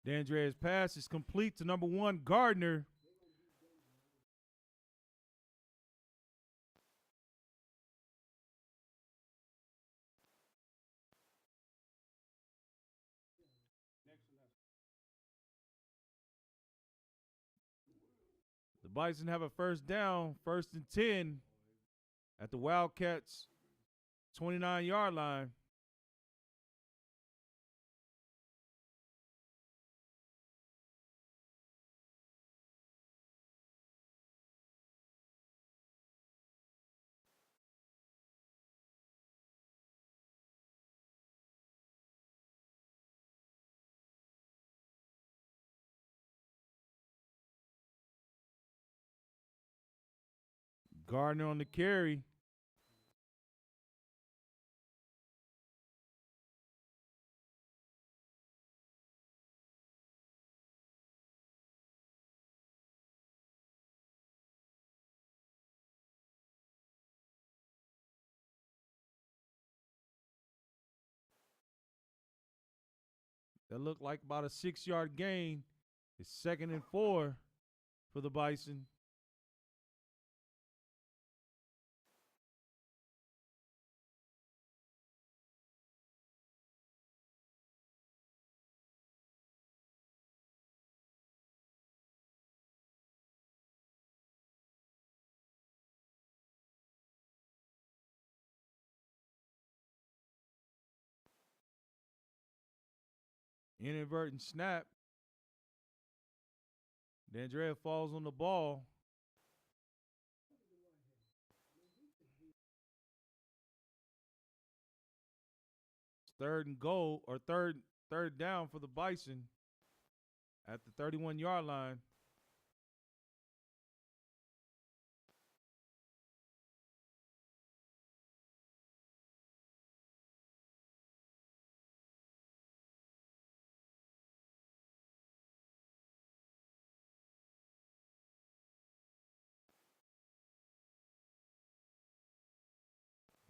D'Andrea's pass is complete to number 1, Gardner. The Bison have a first down, 1st and 10 at the Wildcats' 29-yard line. Gardner on the carry. That looked like about a 6-yard gain. It's 2nd and 4 for the Bison. Inadvertent snap. D'Andrea falls on the ball. It's 3rd and goal, or third down for the Bison at the 31-yard line.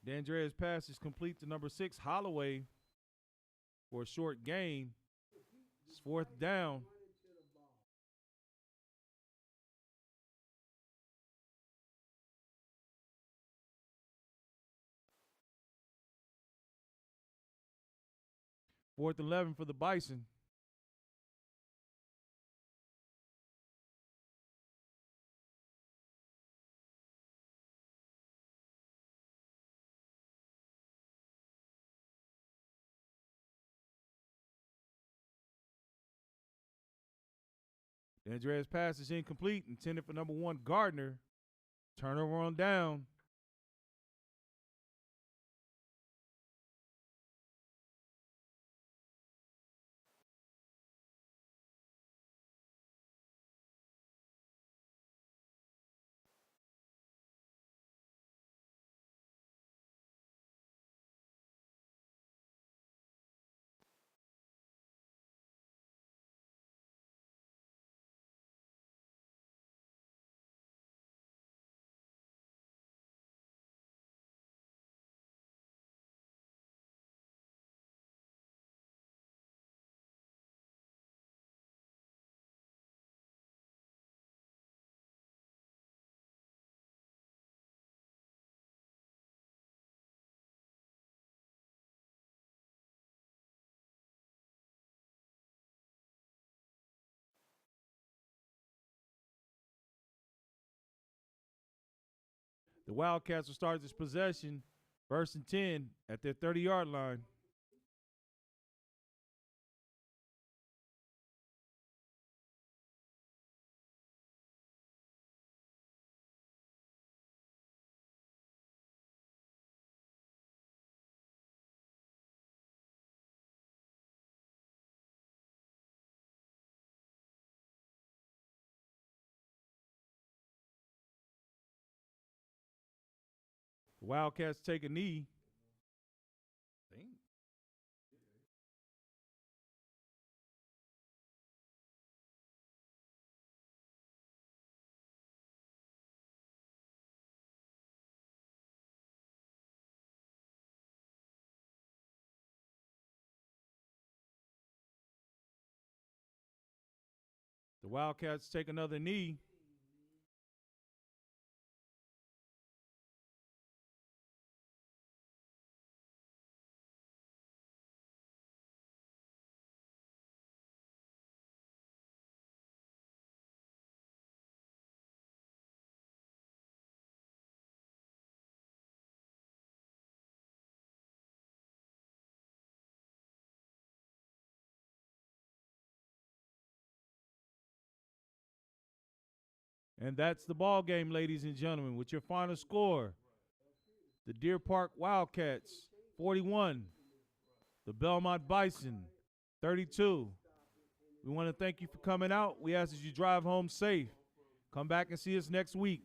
D'Andrea's pass is complete to number 6, Holloway, for a short gain. It's 4th down. Fourth 11 for the Bison. D'Andrea's pass is incomplete, intended for number 1, Gardner. Turnover on down. The Wildcats will start this possession, 1st and 10 at their 30-yard line. The Wildcats take a knee. The Wildcats take another knee. And that's the ball game, ladies and gentlemen, with your final score. The Deer Park Wildcats, 41. The Belmont Bison, 32. We want to thank you for coming out. We ask that you drive home safe. Come back and see us next week.